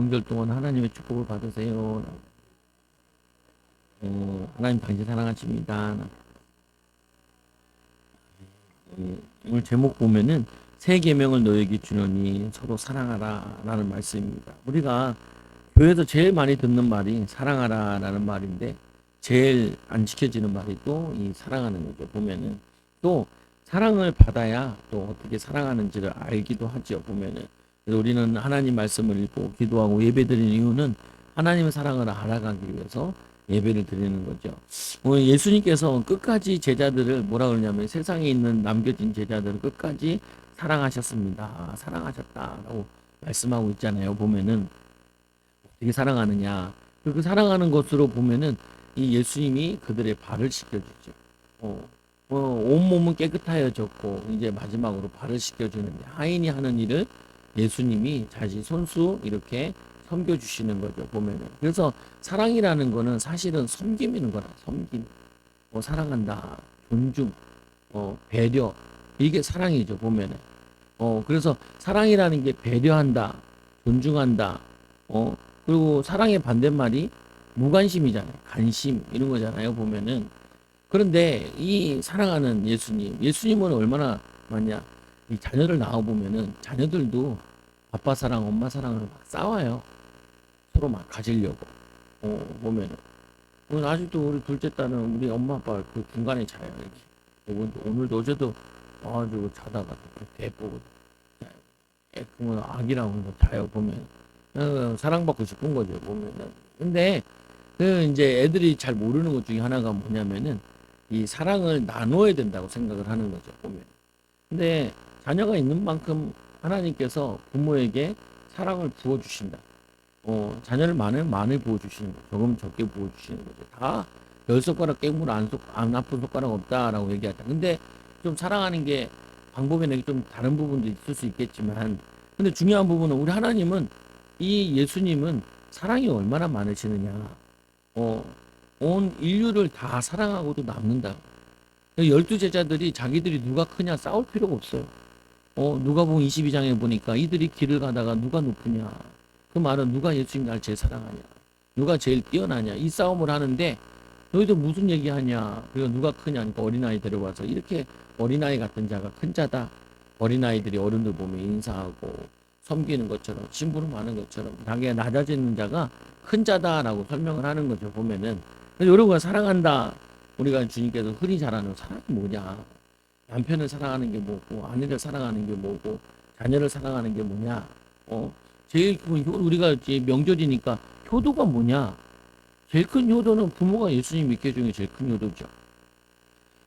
명절 동안 하나님의 축복을 받으세요. 하나님 당신 사랑하십니다. 오늘 제목 보면은 새 계명을 너에게 주노니 서로 사랑하라 라는 말씀입니다. 우리가 교회에서 제일 많이 듣는 말이 사랑하라 라는 말인데 제일 안 지켜지는 말이 또 이 사랑하는 거죠. 보면은 또 사랑을 받아야 또 어떻게 사랑하는지를 알기도 하죠. 보면은 그래서 우리는 하나님 말씀을 읽고 기도하고 예배드리는 이유는 하나님의 사랑을 알아가기 위해서 예배를 드리는 거죠. 오늘 예수님께서 끝까지 제자들을 뭐라 그러냐면 세상에 있는 남겨진 제자들을 끝까지 사랑하셨습니다. 사랑하셨다라고 말씀하고 있잖아요. 보면은 어떻게 사랑하느냐. 그 사랑하는 것으로 보면은 이 예수님이 그들의 발을 씻겨주죠. 온몸은 깨끗하여졌고 이제 마지막으로 발을 씻겨주는데 하인이 하는 일을 예수님이 자신 손수 이렇게 섬겨주시는 거죠. 보면은 그래서 사랑이라는 거는 사실은 섬김이는 거라. 섬김, 사랑한다, 존중, 배려, 이게 사랑이죠. 보면은 그래서 사랑이라는 게 배려한다, 존중한다, 그리고 사랑의 반대말이 무관심이잖아요. 관심 이런 거잖아요. 보면은 그런데 이 사랑하는 예수님은 얼마나 많냐? 이 자녀를 낳아 보면은 자녀들도 아빠 사랑, 엄마 사랑을 막 싸워요. 서로 막 가지려고. 보면은 아직도 우리 둘째 딸은 우리 엄마 아빠 그 중간에 자요. 이렇게. 오늘도 어제도 와가지고 자다가 대보고 그러면 아기랑 자요. 보면 사랑받고 싶은 거죠. 보면은 근데 그 이제 애들이 잘 모르는 것 중에 하나가 뭐냐면은 이 사랑을 나눠야 된다고 생각을 하는 거죠. 보면 근데 자녀가 있는 만큼 하나님께서 부모에게 사랑을 부어주신다. 자녀를 많이 부어주시는 거, 조금 적게 부어주시는 거죠. 다 열 손가락 깨물 안 아픈 손가락 없다라고 얘기하자. 근데 좀 사랑하는 게 방법에는 좀 다른 부분도 있을 수 있겠지만, 근데 중요한 부분은 우리 하나님은 이 예수님은 사랑이 얼마나 많으시느냐. 온 인류를 다 사랑하고도 남는다. 12제자들이 자기들이 누가 크냐 싸울 필요가 없어요. 누가복음 22장에 보니까 이들이 길을 가다가 누가 높으냐. 그 말은 누가 예수님 날 제일 사랑하냐. 누가 제일 뛰어나냐. 이 싸움을 하는데 너희들 무슨 얘기하냐. 그리고 누가 크냐니까 어린아이 데려와서 이렇게 어린아이 같은 자가 큰 자다. 어린아이들이 어른들 보면 인사하고 섬기는 것처럼 심부름하는 것처럼 자기가 낮아지는 자가 큰 자다라고 설명을 하는 거죠. 보면은 여러분가 사랑한다. 우리가 주님께서 흔히 잘 아는 사랑이 뭐냐. 남편을 사랑하는 게 뭐고 아내를 사랑하는 게 뭐고 자녀를 사랑하는 게 뭐냐. 제일 우리가 이제 명절이니까 효도가 뭐냐. 제일 큰 효도는 부모가 예수님 믿게 해주는 게 제일 큰 효도죠.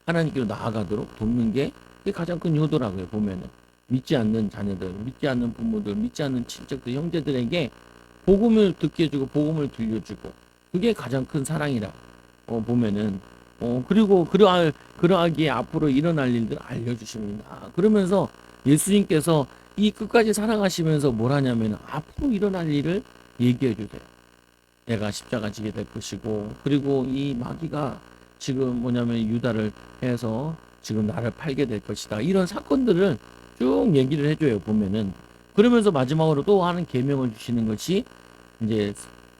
하나님께로 나아가도록 돕는 게 가장 큰 효도라고요. 보면은 믿지 않는 자녀들, 믿지 않는 부모들, 믿지 않는 친척들, 형제들에게 복음을 듣게 해주고 복음을 들려주고 그게 가장 큰 사랑이라. 보면은 그리고 그러하기에 앞으로 일어날 일들 알려주십니다. 그러면서 예수님께서 이 끝까지 사랑하시면서 뭘 하냐면 앞으로 일어날 일을 얘기해 주세요. 내가 십자가 지게 될 것이고 그리고 이 마귀가 지금 뭐냐면 유다를 해서 지금 나를 팔게 될 것이다. 이런 사건들을 쭉 얘기를 해줘요. 보면은 그러면서 마지막으로 또 하는 계명을 주시는 것이 이제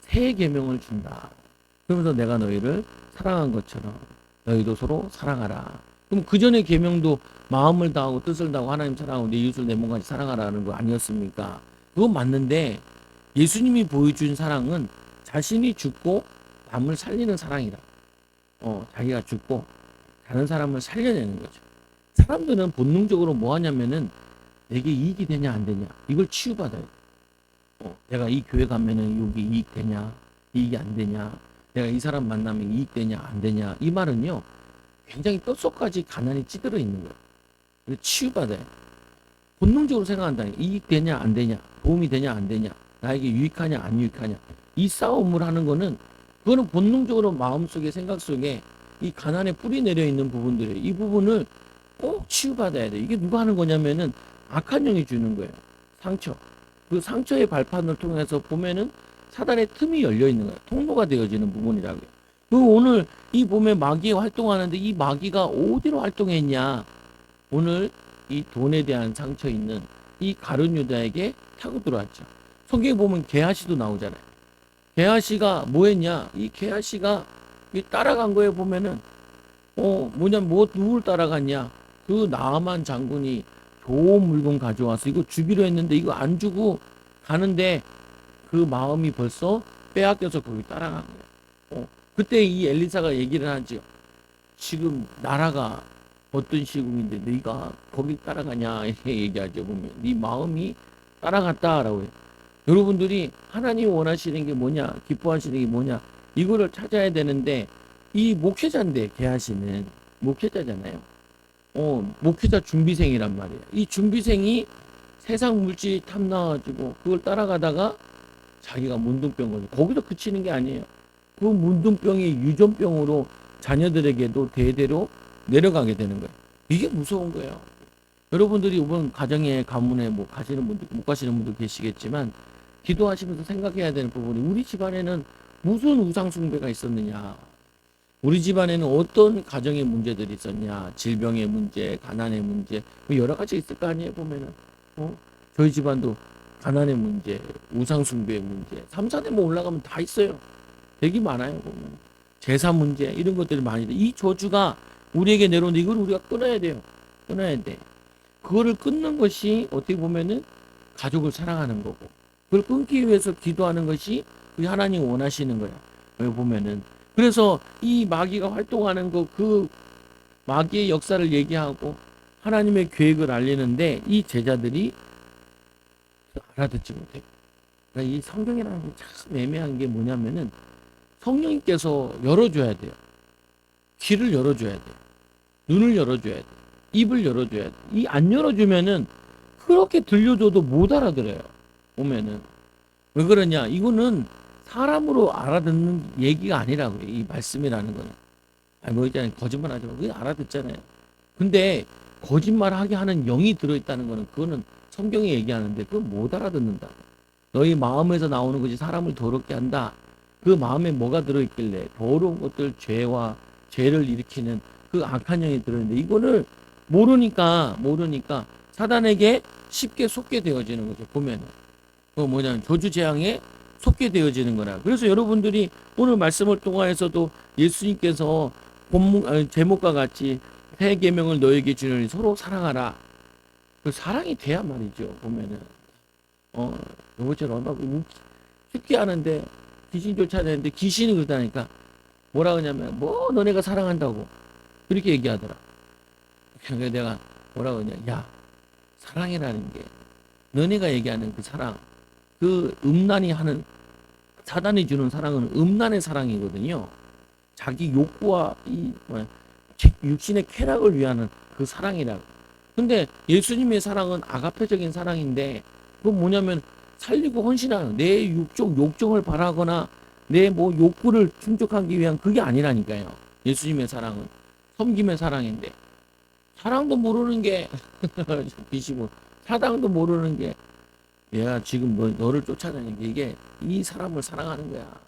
새 계명을 준다. 그러면서 내가 너희를 사랑한 것처럼 너희도 서로 사랑하라. 그럼 그 전에 계명도 마음을 다하고 뜻을 다하고 하나님 사랑하고 내 이웃을 내 몸같이 사랑하라는 거 아니었습니까? 그건 맞는데 예수님이 보여준 사랑은 자신이 죽고 남을 살리는 사랑이다. 자기가 죽고 다른 사람을 살려내는 거죠. 사람들은 본능적으로 뭐 하냐면은 내게 이익이 되냐 안 되냐 이걸 치유받아요. 내가 이 교회 가면은 여기 이익 되냐 이익이 안 되냐 내가 이 사람 만나면 이익 되냐 안 되냐 이 말은요 굉장히 뼛속까지 가난이 찌들어 있는 거예요. 그래서 치유받아요. 본능적으로 생각한다. 이익 되냐 안 되냐 도움이 되냐 안 되냐 나에게 유익하냐 안 유익하냐 이 싸움을 하는 거는 그거는 본능적으로 마음속에 생각 속에 이 가난에 뿌리 내려 있는 부분들이에요. 이 부분을 꼭 치유받아야 돼. 이게 누가 하는 거냐면은 악한 영이 주는 거예요. 상처. 그 상처의 발판을 통해서 보면은 사단의 틈이 열려 있는 거예요. 통로가 되어지는 부분이라고요. 그리고 오늘 이 봄에 마귀가 활동하는데 이 마귀가 어디로 활동했냐? 오늘 이 돈에 대한 상처 있는 이 가룟 유다에게 타고 들어왔죠. 성경에 보면 게하시도 나오잖아요. 게하시가 뭐 했냐? 이 게하시가 이 따라간 거에 보면은 뭐냐면 누굴 따라갔냐? 그 나아만 장군이 좋은 물건 가져와서 이거 주기로 했는데 이거 안 주고 가는데 그 마음이 벌써 빼앗겨서 거기 따라간 거예요. 그때 이 엘리사가 얘기를 하죠. 지금 나라가 어떤 시국인데 네가 거기 따라가냐 이렇게 얘기하죠. 보면 네 마음이 따라갔다라고 해요. 여러분들이 하나님 원하시는 게 뭐냐, 기뻐하시는 게 뭐냐, 이거를 찾아야 되는데 이 목회자인데 게하시는 목회자잖아요. 목회자 준비생이란 말이에요. 이 준비생이 세상 물질이 탐나가지고 그걸 따라가다가 자기가 문둥병 걸려. 거기서 그치는 게 아니에요. 그 문둥병이 유전병으로 자녀들에게도 대대로 내려가게 되는 거예요. 이게 무서운 거예요. 여러분들이 이번 가정에 가문에 뭐 가시는 분들, 못 가시는 분들 계시겠지만 기도하시면서 생각해야 되는 부분이 우리 집안에는 무슨 우상 숭배가 있었느냐. 우리 집안에는 어떤 가정의 문제들이 있었냐. 질병의 문제, 가난의 문제, 뭐 여러 가지 있을 거 아니에요, 보면은. 저희 집안도 가난의 문제, 우상 숭배의 문제, 3, 4대만 올라가면 다 있어요. 되게 많아요, 보면. 제사 문제, 이런 것들이 많이 돼. 이 저주가 우리에게 내려오는데 이걸 우리가 끊어야 돼요. 끊어야 돼. 그거를 끊는 것이 어떻게 보면은 가족을 사랑하는 거고, 그걸 끊기 위해서 기도하는 것이 그 하나님 원하시는 거야. 여기 보면은. 그래서 이 마귀가 활동하는 그 마귀의 역사를 얘기하고 하나님의 계획을 알리는데 이 제자들이 알아듣지 못해요. 그러니까 이 성경이라는 게 참 애매한 게 뭐냐면은 성령님께서 열어줘야 돼요. 귀를 열어줘야 돼요. 눈을 열어줘야 돼요. 입을 열어줘야 돼요. 이 안 열어주면은 그렇게 들려줘도 못 알아들어요. 보면은. 왜 그러냐? 이거는 사람으로 알아듣는 얘기가 아니라고요. 이 말씀이라는 거는. 아니, 뭐 있잖아요. 거짓말 하지 마. 그게 알아듣잖아요. 근데 거짓말하게 하는 영이 들어있다는 거는 그거는 성경이 얘기하는데 그건 못 알아듣는다. 너희 마음에서 나오는 것이 사람을 더럽게 한다. 그 마음에 뭐가 들어있길래 더러운 것들, 죄와 죄를 일으키는 그 악한 영이 들어있는데 이거를 모르니까 사단에게 쉽게 속게 되어지는 거죠. 보면은 그 뭐냐면 저주 재앙에 속게 되어지는 거라. 그래서 여러분들이 오늘 말씀을 통하여서도 예수님께서 제목과 같이 새 계명을 너에게 주노니 서로 사랑하라. 그 사랑이 돼야 말이죠. 보면은 요거처럼 막 죽게 하는데 귀신 쫓아내는데 귀신이 그러다니까 뭐라 그러냐면 뭐 너네가 사랑한다고 그렇게 얘기하더라. 그래서 내가 뭐라 그러냐, 야, 사랑이라는 게 너네가 얘기하는 그 사랑, 그 음란이 하는 사단이 주는 사랑은 음란의 사랑이거든요. 자기 욕구와 이 육신의 쾌락을 위하는 그 사랑이라고. 근데 예수님의 사랑은 아가페적인 사랑인데 그건 뭐냐면 살리고 헌신하는 내 욕정을 바라거나 내 뭐 욕구를 충족하기 위한 그게 아니라니까요. 예수님의 사랑은 섬김의 사랑인데 사랑도 모르는 게 비시고 사랑도 모르는 게 얘가 지금 너를 쫓아다니는 게 이게 이 사람을 사랑하는 거야.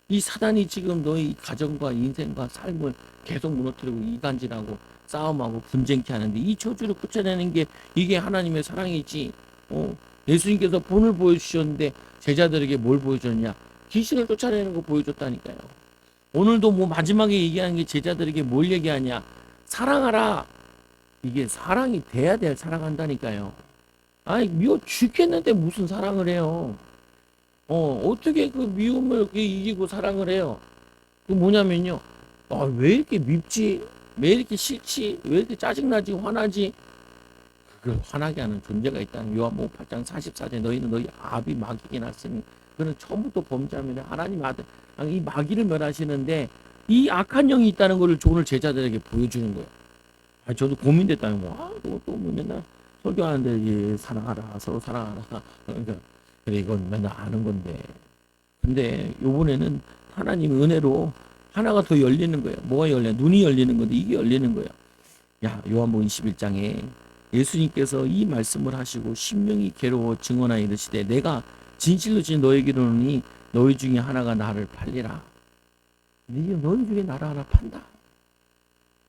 이 사단이 지금 너의 가정과 인생과 삶을 계속 무너뜨리고 이간질하고 싸움하고 분쟁케 하는데 이 저주를 쫓아내는 게 이게 하나님의 사랑이지. 예수님께서 본을 보여주셨는데 제자들에게 뭘 보여줬냐? 귀신을 쫓아내는 거 보여줬다니까요. 오늘도 뭐 마지막에 얘기하는 게 제자들에게 뭘 얘기하냐? 사랑하라. 이게 사랑이 돼야 될 사랑한다니까요. 아니 미워 죽겠는데 무슨 사랑을 해요? 어떻게 그 미움을 이기고 사랑을 해요? 그 뭐냐면요. 왜 이렇게 밉지? 왜 이렇게 싫지? 왜 이렇게 짜증나지? 화나지? 그걸 화나게 하는 존재가 있다는 요한복음 8장 44절 너희는 너희 아비 마귀에게 났으니 그는 처음부터 범죄하면 하나님 아들 이 마귀를 멸하시는데 이 악한 영이 있다는 것을 오늘 제자들에게 보여주는 거예요. 저도 고민됐다는 거. 또 맨날 설교하는데 예, 사랑하라 서로 사랑하라. 그러니까 그래 이건 맨날 아는 건데. 근데 요번에는 하나님 은혜로 하나가 더 열리는 거예요. 뭐가 열려? 눈이 열리는 건데 이게 열리는 거예요. 야, 요한복음 21장에 예수님께서 이 말씀을 하시고 심령이 괴로워 증언하여 이르시되 내가 진실로 너에게 이르노니 너희 중에 하나가 나를 팔리라. 너희 중에 나를 하나 판다.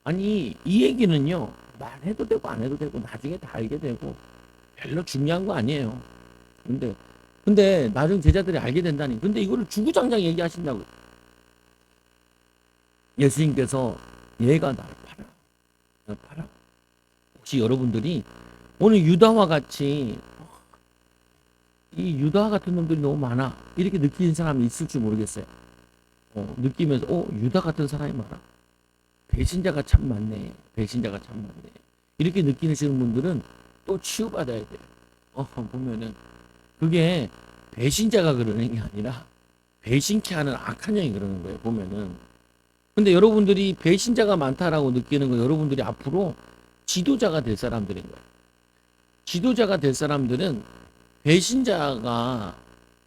아니 이 얘기는요 말해도 되고 안 해도 되고 나중에 다 알게 되고 별로 중요한 거 아니에요. 근데 근데 나중 제자들이 알게 된다니. 근데 이거를 주구장창 얘기하신다고. 예수님께서 얘가 나를 팔아. 나를 팔아. 혹시 여러분들이 오늘 유다와 같이 이 유다 같은 놈들이 너무 많아. 이렇게 느끼는 사람이 있을지 모르겠어요. 느끼면서 유다 같은 사람이 많아. 배신자가 참 많네. 배신자가 참 많네. 이렇게 느끼시는 분들은 또 치유받아야 돼요. 보면은 그게 배신자가 그러는 게 아니라 배신케 하는 악한 영이 그러는 거예요. 보면은. 근데 여러분들이 배신자가 많다라고 느끼는 거 여러분들이 앞으로 지도자가 될 사람들인 거예요. 지도자가 될 사람들은 배신자가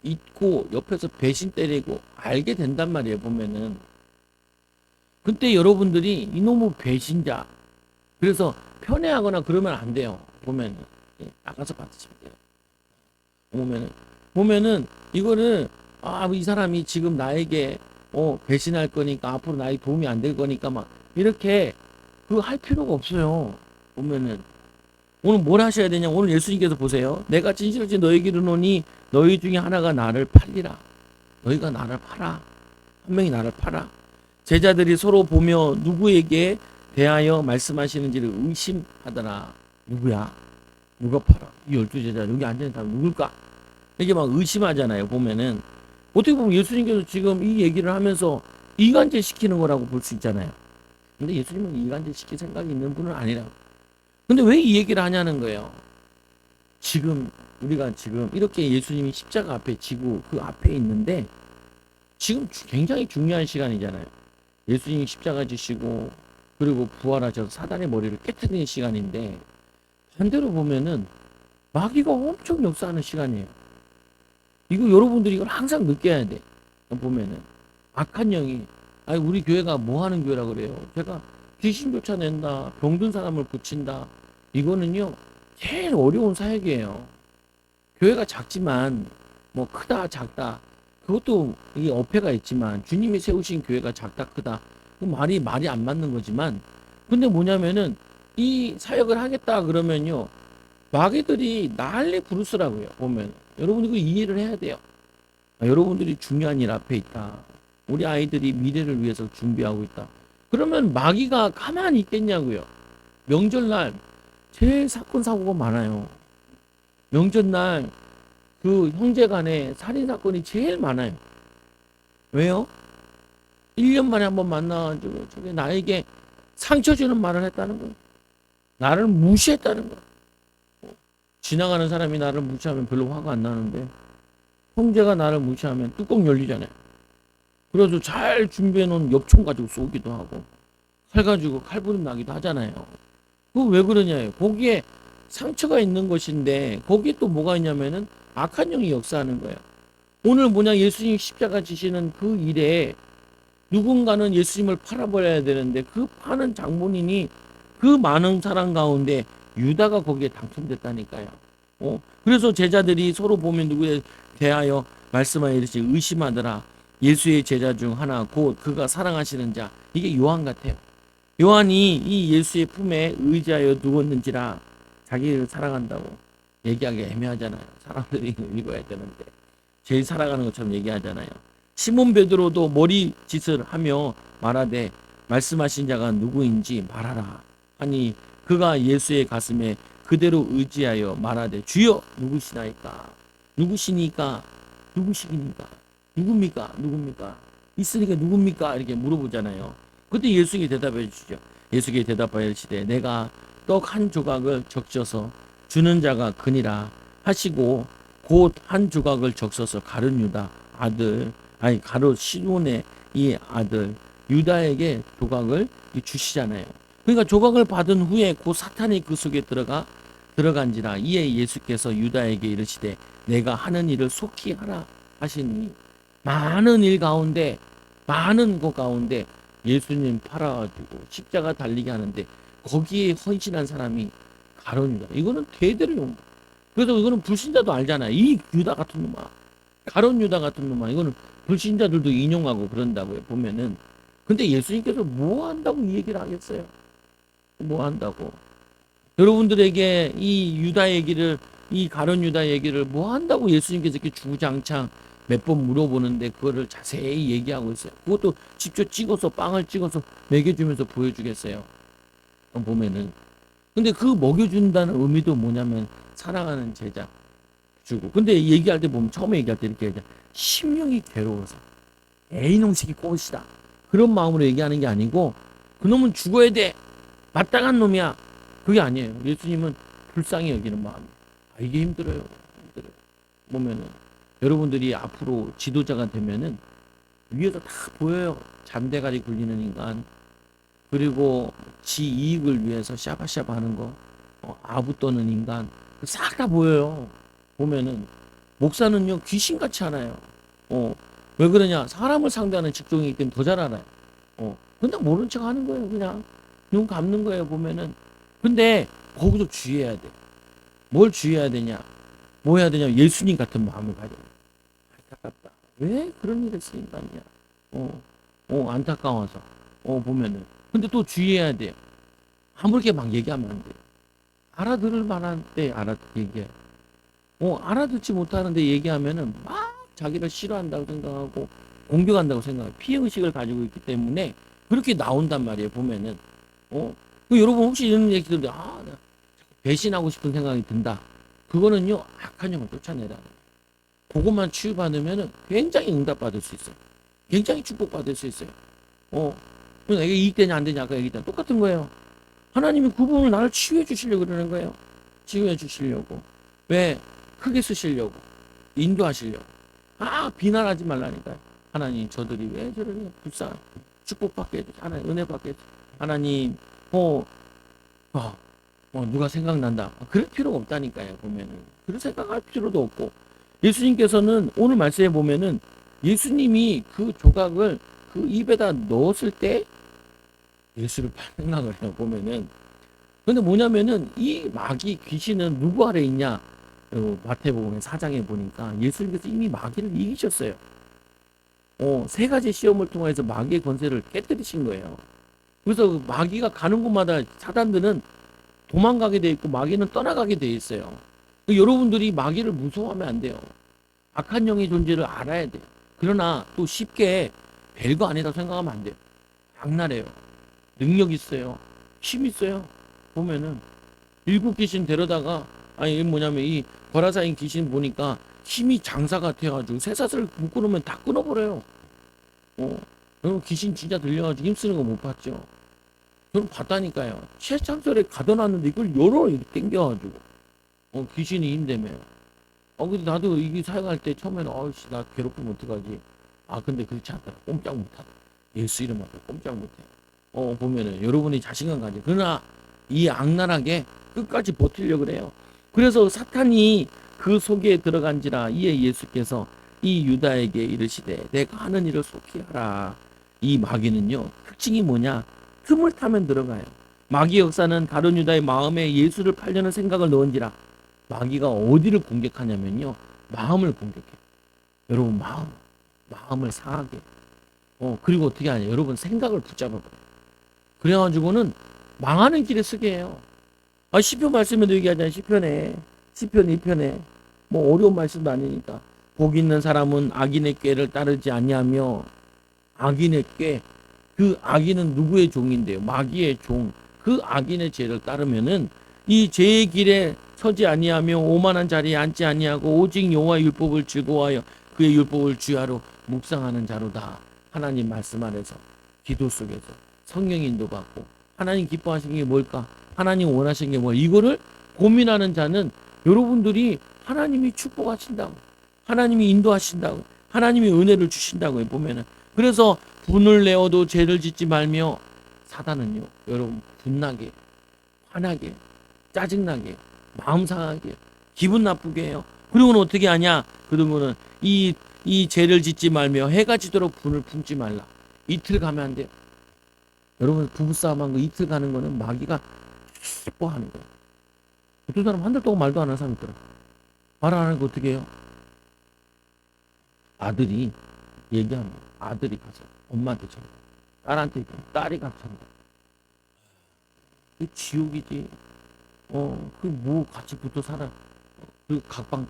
있고 옆에서 배신 때리고 알게 된단 말이에요. 보면은. 그때 여러분들이 이놈의 배신자 그래서 편애하거나 그러면 안 돼요. 보면은 나가서 받으시면 돼요. 보면은 이거를 이 사람이 지금 나에게 배신할 거니까 앞으로 나에게 도움이 안 될 거니까 막 이렇게 그거 할 필요가 없어요. 보면은 오늘 뭘 하셔야 되냐? 오늘 예수님께서 보세요. 내가 진실하지 너에게 이르노니 너희 중에 하나가 나를 팔리라. 너희가 나를 팔아. 한 명이 나를 팔아. 제자들이 서로 보며 누구에게 대하여 말씀하시는지를 의심하더라. 누구야? 누가 팔아? 이 12제자 여기 앉아있는 사람 누굴까? 이게 막 의심하잖아요. 보면은 어떻게 보면 예수님께서 지금 이 얘기를 하면서 이간질 시키는 거라고 볼 수 있잖아요. 근데 예수님은 이간질 시킬 생각이 있는 분은 아니라고. 근데 왜 이 얘기를 하냐는 거예요. 지금 우리가 지금 이렇게 예수님이 십자가 앞에 지고 그 앞에 있는데 지금 굉장히 중요한 시간이잖아요. 예수님이 십자가 지시고 그리고 부활하셔서 사단의 머리를 깨트리는 시간인데 반대로 보면은 마귀가 엄청 역사하는 시간이에요. 이거 여러분들이 이걸 항상 느껴야 돼. 보면은 악한 영이 우리 교회가 뭐 하는 교회라 그래요. 제가 귀신 쫓아낸다, 병든 사람을 고친다. 이거는요 제일 어려운 사역이에요. 교회가 작지만 뭐 크다 작다 그것도 이게 어폐가 있지만 주님이 세우신 교회가 작다 크다 그 말이 안 맞는 거지만 근데 뭐냐면은 이 사역을 하겠다 그러면요 마귀들이 난리 부르스라고요. 보면 여러분 이거 이해를 해야 돼요. 여러분들이 중요한 일 앞에 있다. 우리 아이들이 미래를 위해서 준비하고 있다. 그러면 마귀가 가만히 있겠냐고요. 명절날 제일 사건 사고가 많아요. 명절날 그 형제간에 살인사건이 제일 많아요. 왜요? 1년 만에 한번 만나가지고 저게 나에게 상처 주는 말을 했다는 거예요. 나를 무시했다는 거예요. 지나가는 사람이 나를 무시하면 별로 화가 안 나는데 형제가 나를 무시하면 뚜껑 열리잖아요. 그래서 잘 준비해놓은 엽총 가지고 쏘기도 하고 칼 가지고 칼부림 나기도 하잖아요. 그거 왜 그러냐요. 거기에 상처가 있는 것인데 거기에 또 뭐가 있냐면은 악한 영이 역사하는 거예요. 오늘 뭐냐 예수님 십자가 지시는 그 일에 누군가는 예수님을 팔아버려야 되는데 그 파는 장본인이 그 많은 사람 가운데 유다가 거기에 당첨됐다니까요. 그래서 제자들이 서로 보면 누구에 대하여 말씀하여 이르시 의심하더라. 예수의 제자 중 하나 곧 그가 사랑하시는 자. 이게 요한 같아요. 요한이 이 예수의 품에 의지하여 누웠는지라 자기를 사랑한다고 얘기하기 애매하잖아요. 사람들이 읽어야 되는데 제일 사랑하는 것처럼 얘기하잖아요. 시몬 베드로도 머리짓을 하며 말하되 말씀하신 자가 누구인지 말하라 하니 그가 예수의 가슴에 그대로 의지하여 말하되 주여 누구시나이까 누구시니까 누구시니까 누굽니까 있으니까 누굽니까 이렇게 물어보잖아요. 그때 예수께 대답해 주시죠. 예수께 대답하여 이르시되 내가 떡 한 조각을 적셔서 주는 자가 그니라 하시고 곧 한 조각을 적셔서 가룟 유다 아들 가룟 시몬의 이 아들 유다에게 조각을 주시잖아요. 그러니까 조각을 받은 후에 곧 사탄이 그 속에 들어간지라 이에 예수께서 유다에게 이르시되 내가 하는 일을 속히 하라 하시니 많은 일 가운데 많은 것 가운데 예수님 팔아가지고 십자가 달리게 하는데 거기에 헌신한 사람이 가룟 유다. 이거는 대대로 용. 그래서 이거는 불신자도 알잖아요. 이 유다 같은 놈아, 가룟 유다 같은 놈아. 이거는 불신자들도 인용하고 그런다고요. 보면은. 근데 예수님께서 뭐 한다고 이 얘기를 하겠어요? 뭐 한다고? 여러분들에게 이 유다 얘기를 이 가룟 유다 얘기를 뭐 한다고 예수님께서 이렇게 주구장창 몇 번 물어보는데 그거를 자세히 얘기하고 있어요. 그것도 직접 찍어서 빵을 찍어서 먹여주면서 보여주겠어요. 보면은. 근데 그 먹여준다는 의미도 뭐냐면 사랑하는 제자 주고. 근데 얘기할 때 보면 처음에 얘기할 때 이렇게 얘기하잖아. 심령이 괴로워서 애인홍식이 꽃이다. 그런 마음으로 얘기하는 게 아니고 그놈은 죽어야 돼. 마땅한 놈이야. 그게 아니에요. 예수님은 불쌍히 여기는 마음이에요. 아, 이게 힘들어요. 힘들어요. 보면은 여러분들이 앞으로 지도자가 되면은 위에서 다 보여요. 잔대가리 굴리는 인간, 그리고 지 이익을 위해서 샤바샤바 하는 거, 아부 떠는 인간, 싹 다 보여요. 보면은 목사는요 귀신같이 하나요. 왜 그러냐? 사람을 상대하는 직종이기 때문에 더 잘 알아요. 그냥 모른 척 하는 거예요. 그냥 눈 감는 거예요. 보면은. 근데 거기서 주의해야 돼. 뭘 주의해야 되냐? 뭐 해야 되냐? 예수님 같은 마음을 가져야 돼. 안타깝다. 왜 그런 일을 쓰인 인간이야? 안타까워서. 보면은. 근데 또 주의해야 돼요. 아무렇게 막 얘기하면 안 돼요. 알아들을 만한 때 얘기해. 알아듣지 못하는데 얘기하면은 막 자기를 싫어한다고 생각하고 공격한다고 생각해요. 피해의식을 가지고 있기 때문에 그렇게 나온단 말이에요. 보면은. 여러분 혹시 이런 얘기 들으면 나 배신하고 싶은 생각이 든다. 그거는요 악한 영을 쫓아내라. 그것만 치유받으면은 굉장히 응답받을 수 있어요. 굉장히 축복받을 수 있어요. 내가 이익되냐 안 되냐 아까 얘기했잖아. 똑같은 거예요. 하나님이 그 부분을 나를 치유해 주시려고 그러는 거예요. 치유해 주시려고. 왜? 크게 쓰시려고. 인도하시려고. 비난하지 말라니까요. 하나님 저들이 왜 저러냐. 불쌍. 축복받게 해주세요. 하나님 은혜 받게 해주세요. 하나님 누가 생각난다. 그럴 필요가 없다니까요. 보면은. 그런 생각할 필요도 없고. 예수님께서는 오늘 말씀에 보면은 예수님이 그 조각을 그 입에다 넣었을 때 예수를 생각을 해요. 보면은. 근데 뭐냐면은 이 마귀 귀신은 누구 아래 있냐? 마태복음 4장에 보니까 예수님께서 이미 마귀를 이기셨어요. 세 가지 시험을 통해서 마귀의 권세를 깨뜨리신 거예요. 그래서 마귀가 가는 곳마다 사단들은 도망가게 돼 있고 마귀는 떠나가게 돼 있어요. 여러분들이 마귀를 무서워하면 안 돼요. 악한 영의 존재를 알아야 돼요. 그러나 또 쉽게 별거 아니다 생각하면 안 돼요. 악랄해요. 능력 있어요. 힘 있어요. 보면은 일곱 귀신 데려다가 이게 뭐냐면 이 거라사인 귀신 보니까 힘이 장사 같아가지고 쇠사슬 묶어놓으면 다 끊어버려요. 여러분 귀신 진짜 들려가지고 힘쓰는 거 못 봤죠? 저는 봤다니까요. 최창절에 가둬놨는데 이걸 이렇게 당겨가지고 귀신이 힘대며. 근데 나도 이게 사역할 때 처음에는 나 괴롭히면 어떡하지? 근데 그렇지 않더라. 꼼짝 못하다. 예수 이름 앞에 꼼짝 못해. 보면은 여러분이 자신감 가지. 그러나 이 악랄하게 끝까지 버티려고 그래요. 그래서 사탄이 그 속에 들어간지라 이에 예수께서 이 유다에게 이르시되 내가 하는 일을 속히 하라. 이 마귀는요 특징이 뭐냐? 틈을 타면 들어가요. 마귀 역사는 가룟 유다의 마음에 예수를 팔려는 생각을 넣은지라. 마귀가 어디를 공격하냐면요 마음을 공격해. 여러분 마음을 상하게. 그리고 어떻게 하냐? 여러분 생각을 붙잡아버려. 그래가지고는 망하는 길에 쓰게 해요. 시편 말씀에도 얘기하잖아요. 시편 2편에 뭐 어려운 말씀도 아니니까 복 있는 사람은 악인의 꾀를 따르지 아니하며. 악인의 꾀, 그 악인은 누구의 종인데요? 마귀의 종. 그 악인의 죄를 따르면은 이 죄의 길에 서지 아니하며 오만한 자리에 앉지 아니하고 오직 여호와의 율법을 즐거워하여 그의 율법을 주야로 묵상하는 자로다. 하나님 말씀 안에서 기도 속에서 성령 인도받고 하나님 기뻐하시는 게 뭘까? 하나님 원하시는 게 뭐? 이거를 고민하는 자는 여러분들이 하나님이 축복하신다고, 하나님이 인도하신다고, 하나님이 은혜를 주신다고 보면은. 그래서 분을 내어도 죄를 짓지 말며. 사단은요 여러분 분나게, 화나게, 짜증나게, 마음 상하게, 기분 나쁘게 해요. 그리고는 어떻게 하냐? 그러면은 이 죄를 짓지 말며 해가 지도록 분을 품지 말라. 이틀 가면 안 돼요. 여러분 부부싸움한 거 이틀 가는 거는 마귀가 기뻐하는 거예요. 어떤 사람 한 달 동안 말도 안 하는 사람 있더라. 말 안 하는 거 어떻게 해요? 아들이 얘기하면 아들이 가서 엄마한테 전화, 딸한테 딸이 가서 전화. 그 지옥이지. 그 뭐 같이 붙어 살아. 그리고 각방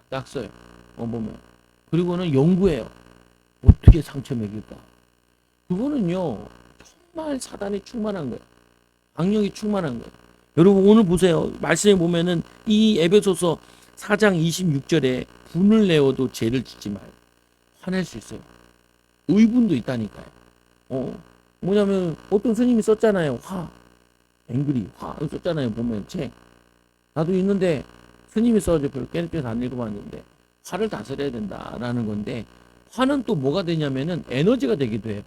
딱 써요. 보면. 그리고는 연구해요. 어떻게 상처 먹일까? 그거는요, 정말 사단이 충만한 거예요. 악령이 충만한 거예요. 여러분, 오늘 보세요. 말씀에 보면은 이 에베소서 4장 26절에 분을 내어도 죄를 짓지 말고 화낼 수 있어요. 의분도 있다니까요. 뭐냐면 어떤 스님이 썼잖아요. 앵그리, 썼잖아요. 보면 책. 나도 있는데 스님이 써가지고 별로 깨끗해서 안 읽어봤는데 화를 다스려야 된다라는 건데 화는 또 뭐가 되냐면은 에너지가 되기도 해요.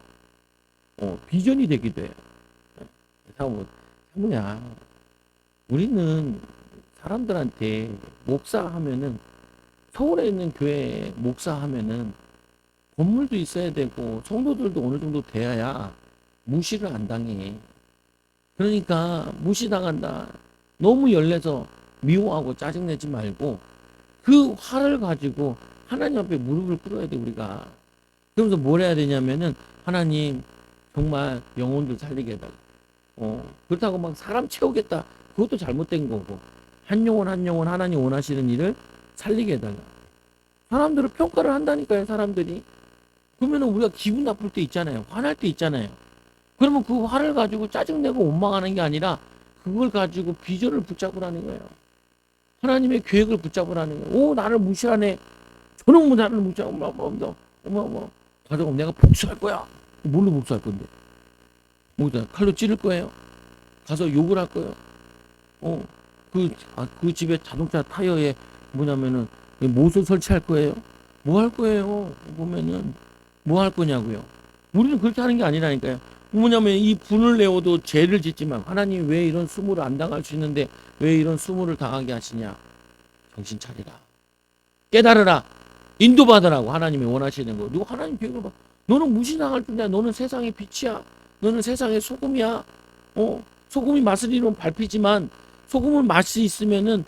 비전이 되기도 해요. 뭐야. 우리는 사람들한테 목사 하면은 서울에 있는 교회 목사 하면은 건물도 있어야 되고 성도들도 어느 정도 돼야 무시를 안 당해. 그러니까 무시당한다. 너무 열내서 미워하고 짜증내지 말고 그 화를 가지고 하나님 앞에 무릎을 꿇어야 돼 우리가. 그러면서 뭘 해야 되냐면은 하나님 정말 영혼들 살리게 해달라. 그렇다고 막 사람 채우겠다. 그것도 잘못된 거고 한 영혼 한 영혼 하나님 원하시는 일을 살리게 해달라. 사람들을 평가를 한다니까요. 사람들이. 그러면 우리가 기분 나쁠 때 있잖아요. 화날 때 있잖아요. 그러면 그 화를 가지고 짜증내고 원망하는 게 아니라 그걸 가지고 비전을 붙잡으라는 거예요. 하나님의 계획을 붙잡으라는 거예요. 나를 무시하네. 저놈 나를 무시하고 가져가면 내가 복수할 거야. 뭘로 복수할 건데? 뭐다 칼로 찌를 거예요? 가서 욕을 할 거예요? 그 집에 자동차 타이어에 뭐냐면은 못을 설치할 거예요? 뭐 할 거예요? 보면은 뭐 할 거냐고요? 우리는 그렇게 하는 게 아니라니까요. 뭐냐면 이 분을 내어도 죄를 짓지만 하나님 왜 이런 수모를 안 당할 수 있는데 왜 이런 수모를 당하게 하시냐? 정신 차리라. 깨달으라. 인도받으라고 하나님이 원하시는 거. 누가 하나님 계획을 봐. 너는 무시당할 줄이야. 너는 세상의 빛이야. 너는 세상의 소금이야. 소금이 맛을 잃으면 밟히지만 소금은 맛이 있으면은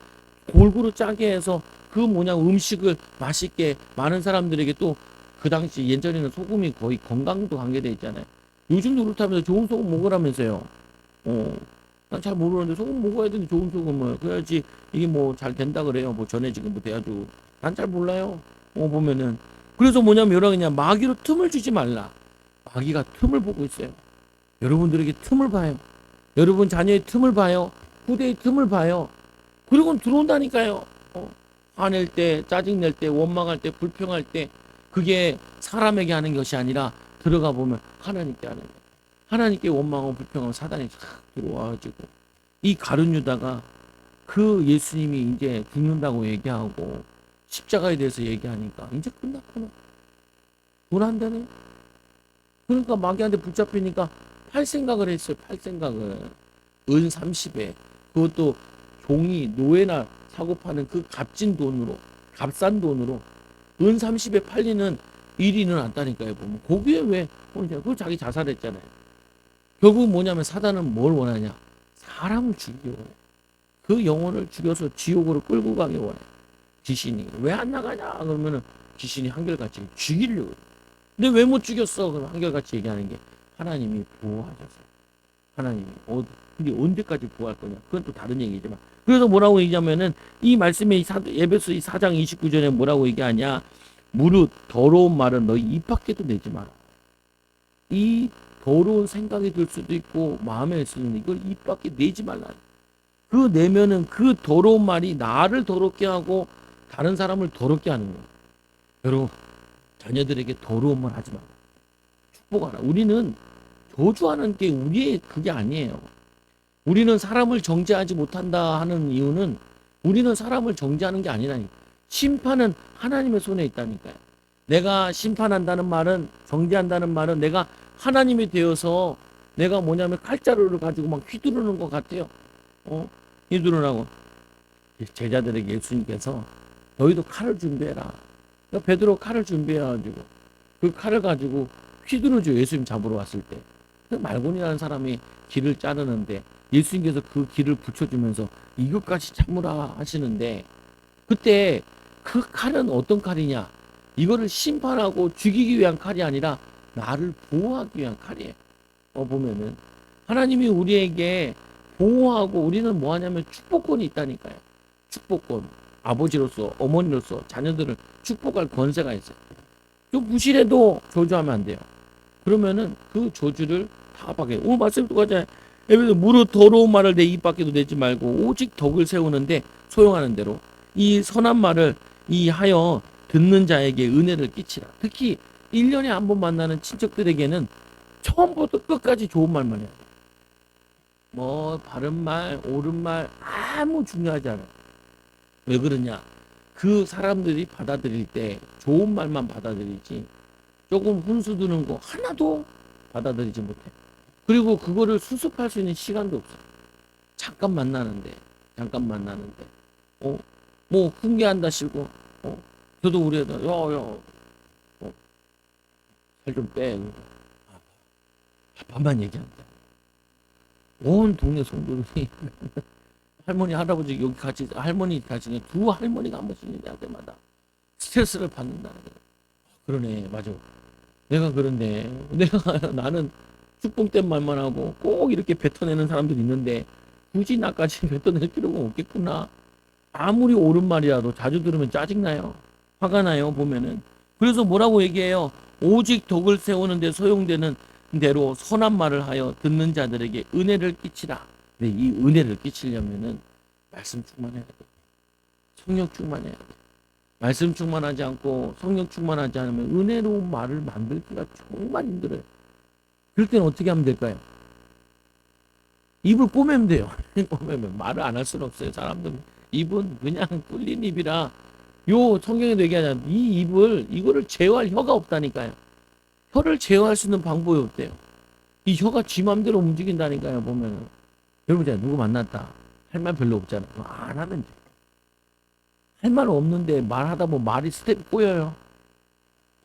골고루 짜게 해서 그 음식을 맛있게 많은 사람들에게 또 그 당시 예전에는 소금이 거의 건강도 관계돼 있잖아요. 요즘도 그렇다면서 좋은 소금 먹으라면서요. 난 잘 모르는데 소금 먹어야 되는데 좋은 소금을 그래야지 이게 뭐 잘 된다 그래요. 뭐 전에 지금 뭐 돼가지고 난 잘 몰라요. 보면은 그래서 뭐냐면 여러 그냥 마귀로 틈을 주지 말라. 마귀가 틈을 보고 있어요. 여러분들에게 틈을 봐요. 여러분 자녀의 틈을 봐요. 후대의 틈을 봐요. 그리고 들어온다니까요. 화낼 때, 짜증낼 때, 원망할 때, 불평할 때 그게 사람에게 하는 것이 아니라 들어가 보면 하나님께 하는 거예요. 하나님께 원망하고 불평하면 사단이 싹 들어와가지고 이 가룟 유다가 그 예수님이 이제 죽는다고 얘기하고 십자가에 대해서 얘기하니까 이제 끝났구나. 돈 안 되네. 그러니까 마귀한테 붙잡히니까 팔 생각을 했어요. 팔 생각을. 은 30에 그것도 종이 노예나 사고 파는 그 값진 돈으로 값싼 돈으로 은 30에 팔리는 일이 일어났다니까요. 보면 거기에 왜 그거 자기 자살했잖아요. 결국 뭐냐면 사단은 뭘 원하냐? 사람을 죽이기 원해. 그 영혼을 죽여서 지옥으로 끌고 가기 원해. 귀신이 왜 안 나가냐? 그러면은 귀신이 한결같이 죽이려고. 근데 왜 못 죽였어? 그럼 한결같이 얘기하는 게 하나님이 보호하셔서. 하나님이 근데 언제까지 보호할 거냐? 그건 또 다른 얘기지만. 그래서 뭐라고 얘기하면은 이 말씀에 에베소 4장 29절에 뭐라고 얘기하냐? 무릇 더러운 말은 너희 입 밖에도 내지 마라. 이 더러운 생각이 들 수도 있고 마음에 쓰는 이걸 입 밖에 내지 말라. 그 내면은 그 더러운 말이 나를 더럽게 하고 다른 사람을 더럽게 하는 거예요. 여러분 자녀들에게 더러운 말 하지 마라. 축복하라. 우리는 저주하는 게 우리의 그게 아니에요. 우리는 사람을 정죄하지 못한다 하는 이유는 우리는 사람을 정죄하는 게 아니라니까. 심판은 하나님의 손에 있다니까요. 내가 심판한다는 말은 정죄한다는 말은 내가 하나님이 되어서 내가 뭐냐면 칼자루를 가지고 막 휘두르는 것 같아요. 휘두르라고 제자들에게 예수님께서 너희도 칼을 준비해라. 그러니까 베드로 칼을 준비해가지고 그 칼을 가지고 휘두르죠. 예수님 잡으러 왔을 때. 그 말곤이라는 사람이 길을 자르는데 예수님께서 그 길을 붙여주면서 이것까지 참으라 하시는데 그때 그 칼은 어떤 칼이냐? 이거를 심판하고 죽이기 위한 칼이 아니라 나를 보호하기 위한 칼이에요. 보면은 하나님이 우리에게 보호하고 우리는 뭐 하냐면 축복권이 있다니까요. 축복권. 아버지로서 어머니로서 자녀들을 축복할 권세가 있어요. 좀 부실해도 저주하면 안 돼요. 그러면은 그 저주를 다 받게. 오늘 말씀 똑같잖아요. 에베소 무릇 더러운 말을 내 입 밖에도 내지 말고 오직 덕을 세우는데 소용하는 대로 이 선한 말을 이 하여 듣는 자에게 은혜를 끼치라. 특히 1년에 한 번 만나는 친척들에게는 처음부터 끝까지 좋은 말만 해야 돼. 뭐 바른 말, 옳은 말 아무 중요하지 않아요. 왜 그러냐? 그 사람들이 받아들일 때 좋은 말만 받아들이지 조금 훈수 두는 거 하나도 받아들이지 못해. 그리고 그거를 수습할 수 있는 시간도 없어. 잠깐 만나는데, 뭐 훈계한다시고, 저도 우리 애들, 살 좀 빼. 아빠만 얘기한다. 온 동네 성도들이 할머니, 할아버지 여기 같이 할머니 같이 두 할머니가 한 번씩 얘기할 때마다 스트레스를 받는다는 거예요. 그러네, 맞아. 내가 그런데 나는 축복된 말만 하고 꼭 이렇게 뱉어내는 사람들이 있는데 굳이 나까지 뱉어낼 필요가 없겠구나. 아무리 옳은 말이라도 자주 들으면 짜증나요. 화가 나요, 보면은. 그래서 뭐라고 얘기해요? 오직 덕을 세우는데 소용되는 대로 선한 말을 하여 듣는 자들에게 은혜를 끼치라. 근데 이 은혜를 끼치려면은 말씀 충만해야 돼. 성령 충만해야 돼. 말씀 충만하지 않고 성령 충만하지 않으면 은혜로운 말을 만들기가 정말 힘들어요. 그럴 때는 어떻게 하면 될까요? 입을 꼬매면 돼요. 꼬매면 말을 안 할 수는 없어요. 사람들은 입은 그냥 뚫린 입이라 요 성경에도 얘기하잖아요. 이 입을 이거를 제어할 혀가 없다니까요. 혀를 제어할 수 있는 방법이 없대요. 이 혀가 지 맘대로 움직인다니까요. 보면은 여러분 제가 누구 만났다 할 말 별로 없잖아요. 안 하면 돼. 할 말 없는데 말하다 보면 말이 스텝이 꼬여요.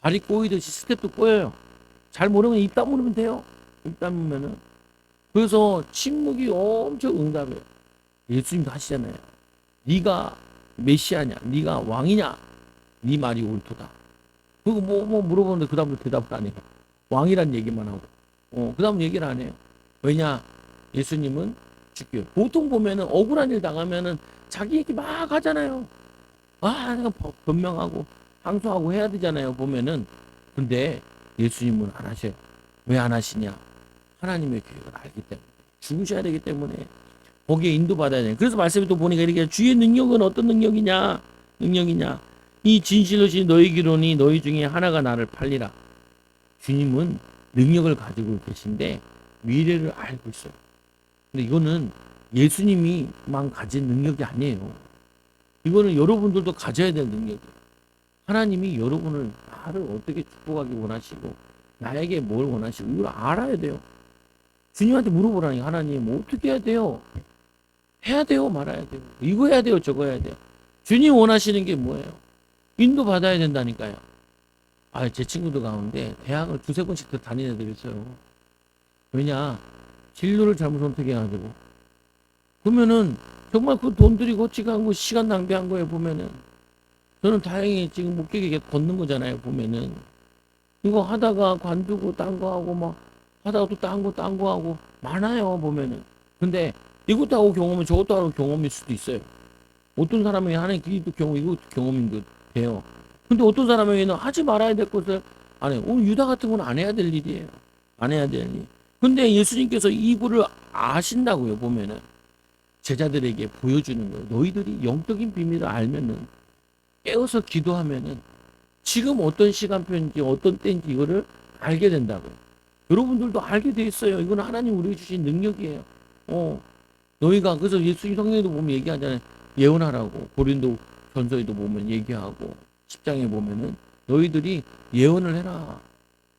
발이 꼬이듯이 스텝도 꼬여요. 잘 모르면 입 다물으면 돼요. 입 다물면은. 그래서 침묵이 엄청 응답해요. 예수님도 하시잖아요. 네가 메시아냐, 네가 왕이냐, 네 말이 옳도다. 그리고 뭐 물어보는데 그 다음부터 대답을 안 해요. 왕이란 얘기만 하고. 그 다음 얘기를 안 해요. 왜냐? 예수님은 죽여요. 보통 보면은 억울한 일 당하면은 자기 얘기 막 하잖아요. 내가 변명하고 항소하고 해야 되잖아요. 보면은. 근데 예수님은 안 하셔요. 왜 안 하시냐? 하나님의 계획을 알기 때문에. 죽으셔야 되기 때문에. 거기에 인도받아야 돼요. 그래서 말씀에 또 보니까 이렇게 주의 능력은 어떤 능력이냐? 이 진실로 신 너희 기론이 너희 중에 하나가 나를 팔리라. 주님은 능력을 가지고 계신데 미래를 알고 있어요. 근데 이거는 예수님이만 가진 능력이 아니에요. 이거는 여러분들도 가져야 될 능력이에요. 하나님이 여러분을 나를 어떻게 축복하기 원하시고 나에게 뭘 원하시고 이걸 알아야 돼요. 주님한테 물어보라니 하나님 뭐 어떻게 해야 돼요? 해야 돼요? 말아야 돼요? 이거 해야 돼요? 저거 해야 돼요? 주님 원하시는 게 뭐예요? 인도 받아야 된다니까요. 제 친구들 가운데 대학을 두세 번씩 더 다니는 애들이 있어요. 왜냐? 진로를 잘못 선택해가지고. 그러면은 정말 그 돈 들이고 지간 거 시간 낭비한 거예요, 보면은. 저는 다행히 지금 목격에 걷는 거잖아요, 보면은. 이거 하다가 관두고 딴 거 하고 막 하다가 또 딴 거 하고 많아요, 보면은. 근데 이것도 하고 경험은 저것도 하고 경험일 수도 있어요. 어떤 사람에게 하는 그것도 경험, 이것도 경험인 돼요. 근데 어떤 사람에게는 하지 말아야 될 것을 안 해요. 오늘 유다 같은 건 안 해야 될 일이에요. 안 해야 될 일. 근데 예수님께서 이불을 아신다고요, 보면은. 제자들에게 보여주는 거예요. 너희들이 영적인 비밀을 알면은, 깨어서 기도하면은, 지금 어떤 시간표인지 어떤 때인지 이거를 알게 된다고요. 여러분들도 알게 돼 있어요. 이건 하나님 우리에게 주신 능력이에요. 너희가, 그래서 예수님 성경에도 보면 얘기하잖아요. 예언하라고. 고린도 전서에도 보면 얘기하고, 10장에 보면은, 너희들이 예언을 해라.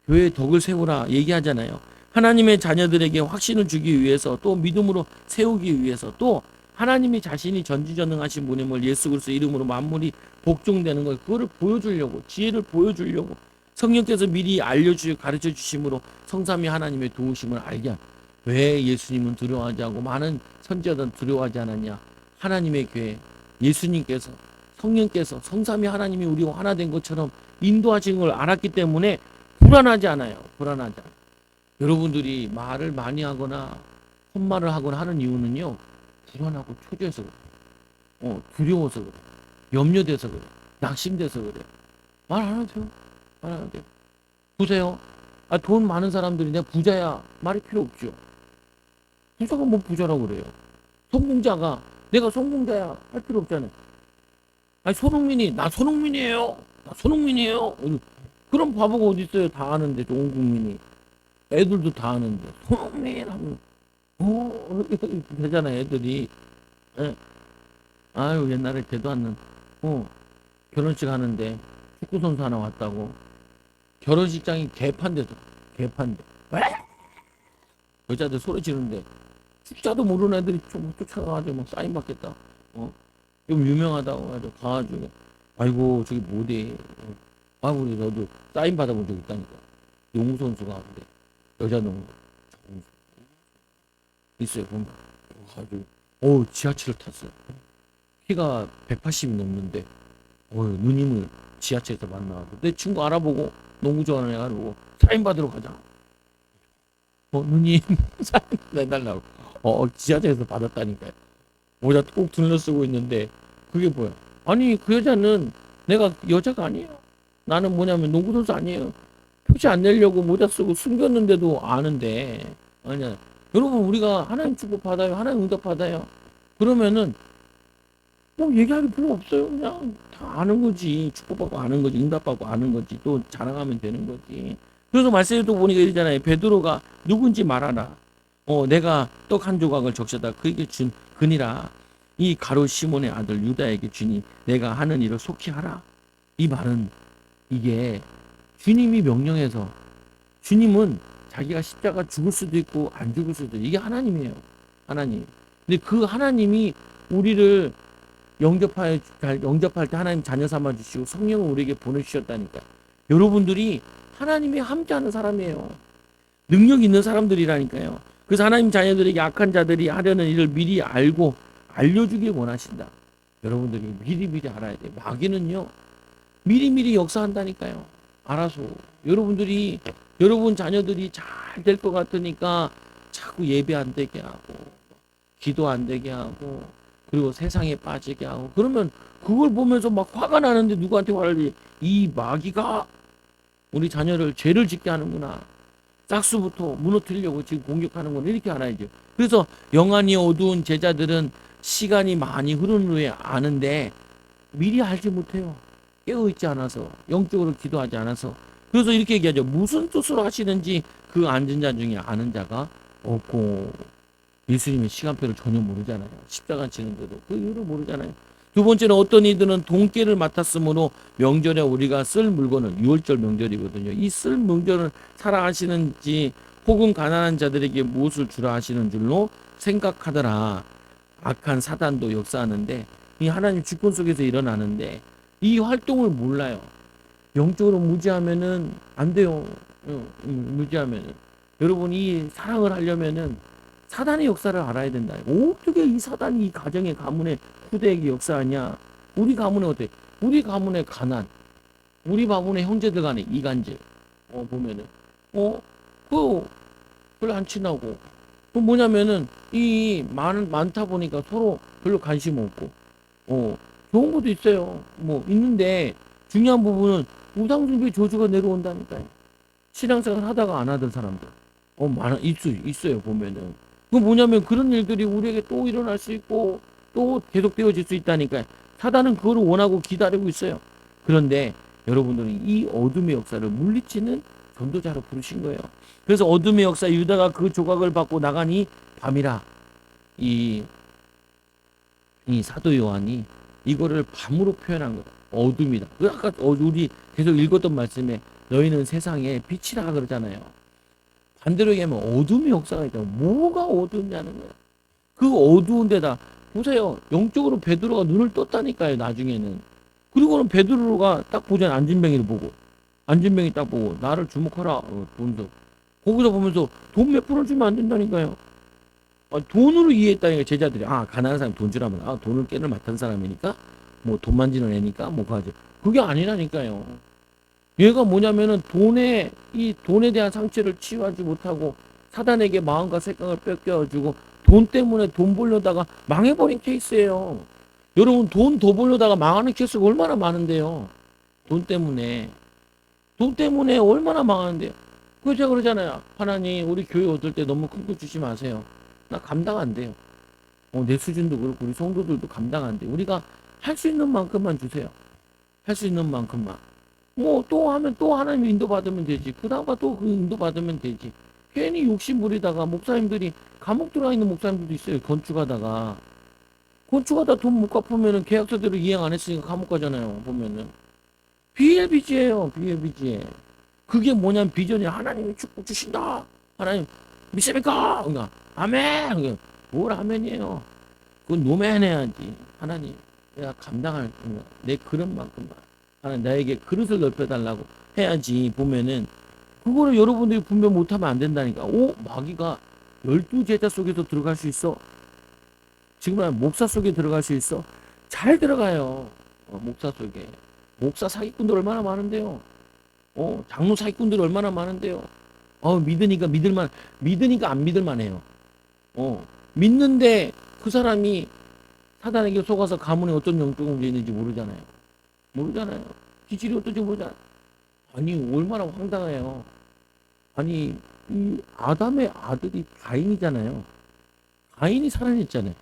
교회의 덕을 세우라. 얘기하잖아요. 하나님의 자녀들에게 확신을 주기 위해서 또 믿음으로 세우기 위해서 또 하나님이 자신이 전지전능하신 분임을 예수 그리스도 이름으로 만물이 복종되는 걸 그거를 보여주려고 지혜를 보여주려고 성령께서 미리 알려주시고 가르쳐 주심으로 성삼위 하나님의 도우심을 알게 왜 예수님은 두려워하지 않고 많은 선지자들은 두려워하지 않았냐. 하나님의 교회 예수님께서 성령께서 성삼위 하나님이 우리와 하나 된 것처럼 인도하시는 걸 알았기 때문에 불안하지 않아요. 여러분들이 말을 많이 하거나 헛말을 하거나 하는 이유는요. 불안하고 초조해서 그래요. 두려워서 그래요. 염려돼서 그래. 낙심돼서 그래. 말 안 하세요. 말 안 하세요. 보세요. 돈 많은 사람들이 내가 부자야. 말이 필요 없죠. 부자가 뭐 부자라고 그래요. 성공자가 내가 성공자야. 할 필요 없잖아요. 손흥민이 나 손흥민이에요. 나 손흥민이에요. 그런 바보가 어디 있어요. 다 아는데 온 국민이. 애들도 다 아는데 손흥민 하면 이렇게 되잖아요. 애들이. 예. 아유 옛날에 되도 않는 결혼식 하는데 축구선수 하나 왔다고 결혼식장이 개판되더라. 개판돼. 왜? 여자들 소리 지르는데 숫자도 모르는 애들이 좀 쫓아가가지고 막 사인 받겠다. 좀 유명하다고 해가지고 가가지고 아이고 저기 뭐대. 우리 너도 사인 받아본 적 있다니까. 농구 선수가 근데 여자 농구 있어요. 보면 가지고 지하철을 탔어요. 키가 180이 넘는데 누님을 지하철에서 만나고 내 친구 알아보고 농구 좋아하는 애가 알아보고 사인 받으러 가자. 누님 사인 해달라고. 지하철에서 받았다니까요. 모자 꼭 둘러쓰고 있는데 그게 뭐야? 아니 그 여자는 내가 여자가 아니에요. 나는 뭐냐면 농구 선수 아니에요. 표시 안 내려고 모자 쓰고 숨겼는데도 아는데 아니야. 여러분 우리가 하나님 축복 받아요. 하나님 응답 받아요. 그러면은 뭐 얘기할 필요 없어요. 그냥 다 아는 거지. 축복받고 아는 거지. 응답받고 아는 거지. 또 자랑하면 되는 거지. 그래서 말씀도 보니까 이러잖아요. 베드로가 누군지 말하라. 내가 떡 한 조각을 적셔다 그에게 준 그니라. 이 가롯 시몬의 아들 유다에게 주니 내가 하는 일을 속히 하라. 이 말은 이게 주님이 명령해서 주님은 자기가 십자가 죽을 수도 있고 안 죽을 수도 있고 이게 하나님이에요. 하나님. 근데 그 하나님이 우리를 영접할 때 하나님 자녀 삼아 주시고 성령을 우리에게 보내주셨다니까. 여러분들이 하나님이 함께하는 사람이에요. 능력 있는 사람들이라니까요. 그래서 하나님 자녀들에게 약한 자들이 하려는 일을 미리 알고 알려주길 원하신다. 여러분들이 미리미리 알아야 돼요. 마귀는요. 미리미리 역사한다니까요. 알아서. 여러분 자녀들이 잘 될 것 같으니까 자꾸 예배 안 되게 하고 기도 안 되게 하고 그리고 세상에 빠지게 하고 그러면 그걸 보면서 막 화가 나는데 누구한테 화를 내지? 이 마귀가 우리 자녀를 죄를 짓게 하는구나. 짝수부터 무너뜨리려고 지금 공격하는구나. 이렇게 알아야죠. 그래서 영안이 어두운 제자들은 시간이 많이 흐른 후에 아는데 미리 알지 못해요. 깨어있지 않아서 영적으로 기도하지 않아서. 그래서 이렇게 얘기하죠. 무슨 뜻으로 하시는지 그 앉은 자 중에 아는 자가 없고 예수님의 시간표를 전혀 모르잖아요. 십자가 치는데도 그 이유를 모르잖아요. 두 번째는 어떤 이들은 돈깨를 맡았으므로 명절에 우리가 쓸 물건을 6월절 명절이거든요. 이 쓸 명절을 살아하시는지 혹은 가난한 자들에게 무엇을 주라 하시는 줄로 생각하더라. 악한 사단도 역사하는데 이 하나님 주권 속에서 일어나는데 이 활동을 몰라요. 영적으로 무지하면은 안 돼요. 무지하면은 여러분 이 사랑을 하려면은 사단의 역사를 알아야 된다. 어떻게 이 사단이 이 가정의 가문의 후대에게 역사하냐? 우리 가문에 어때? 우리 가문의 가난, 우리 가문의 형제들 간의 이간질, 보면은, 그 별로 안 친하고, 또 뭐냐면은 이 많다 보니까 서로 별로 관심 없고, 좋은 것도 있어요. 뭐 있는데 중요한 부분은 우상숭배 저주가 내려온다니까요. 신앙생활 하다가 안 하던 사람들, 있어요 보면은. 그 뭐냐면 그런 일들이 우리에게 또 일어날 수 있고 또 계속 되어질 수 있다니까요. 사단은 그걸 원하고 기다리고 있어요. 그런데 여러분들은 이 어둠의 역사를 물리치는 전도자로 부르신 거예요. 그래서 어둠의 역사 유다가 그 조각을 받고 나가니 밤이라 이 사도 요한이 이거를 밤으로 표현한 거예요. 어둠이다. 아까 우리 계속 읽었던 말씀에 너희는 세상에 빛이라 그러잖아요. 반대로 얘기하면 어둠의 역사가 있다. 뭐가 어둡냐는 거예요. 그 어두운 데다 보세요. 영적으로 베드로가 눈을 떴다니까요. 나중에는. 그리고는 베드로가 딱 보잖아요. 안진뱅이를 보고. 안진뱅이 딱 보고 나를 주목하라. 돈도. 거기서 보면서 돈 몇 푼을 주면 안 된다니까요. 돈으로 이해했다니까 제자들이. 가난한 사람이 돈 주라면 돈을 깨를 맡은 사람이니까 뭐 돈 만지는 애니까 뭐 가지. 그게 아니라니까요. 얘가 뭐냐면은 돈에 대한 상처를 치유하지 못하고 사단에게 마음과 생각을 뺏겨가지고 돈 때문에 돈 벌려다가 망해버린 케이스예요. 여러분 돈 더 벌려다가 망하는 케이스가 얼마나 많은데요. 돈 때문에. 돈 때문에 얼마나 망하는데요. 그래서 제가 그러잖아요. 하나님 우리 교회 얻을 때 너무 큰 거 주지 마세요. 나 감당 안 돼요. 내 수준도 그렇고 우리 성도들도 감당 안 돼요. 우리가 할 수 있는 만큼만 주세요. 할 수 있는 만큼만. 뭐 또 하면 또 하나님 인도 받으면 되지. 그다음에 또 그 인도 받으면 되지. 괜히 욕심 부리다가 목사님들이 감옥 들어가 있는 목사님들도 있어요. 건축하다 돈 못 갚으면은 계약서대로 이행 안 했으니까 감옥 가잖아요. 보면은 비일비재예요. 비일비재. 그게 뭐냐면 비전이 하나님이 축복 주신다. 하나님 믿습니까? 그러니까 아멘. 그러니까 뭘 아멘이에요. 그건 노멘해야지. 하나님 내가 감당할 내 그릇만큼만 하나님 나에게 그릇을 넓혀달라고 해야지. 보면은 그거를 여러분들이 분별 못하면 안 된다니까. 마귀가 12제자 속에서 들어갈 수 있어. 지금 목사 속에 들어갈 수 있어. 잘 들어가요. 목사 속에. 목사 사기꾼들 얼마나 많은데요. 장로 사기꾼들 얼마나 많은데요. 믿으니까 안 믿을만해요. 믿는데 그 사람이 사단에게 속아서 가문에 어떤 영적인 문제 있는지 모르잖아요. 기질이 어떤지 모르잖아요. 아니 얼마나 황당해요. 아니 이 아담의 아들이 가인이잖아요. 가인이 살인했잖아요.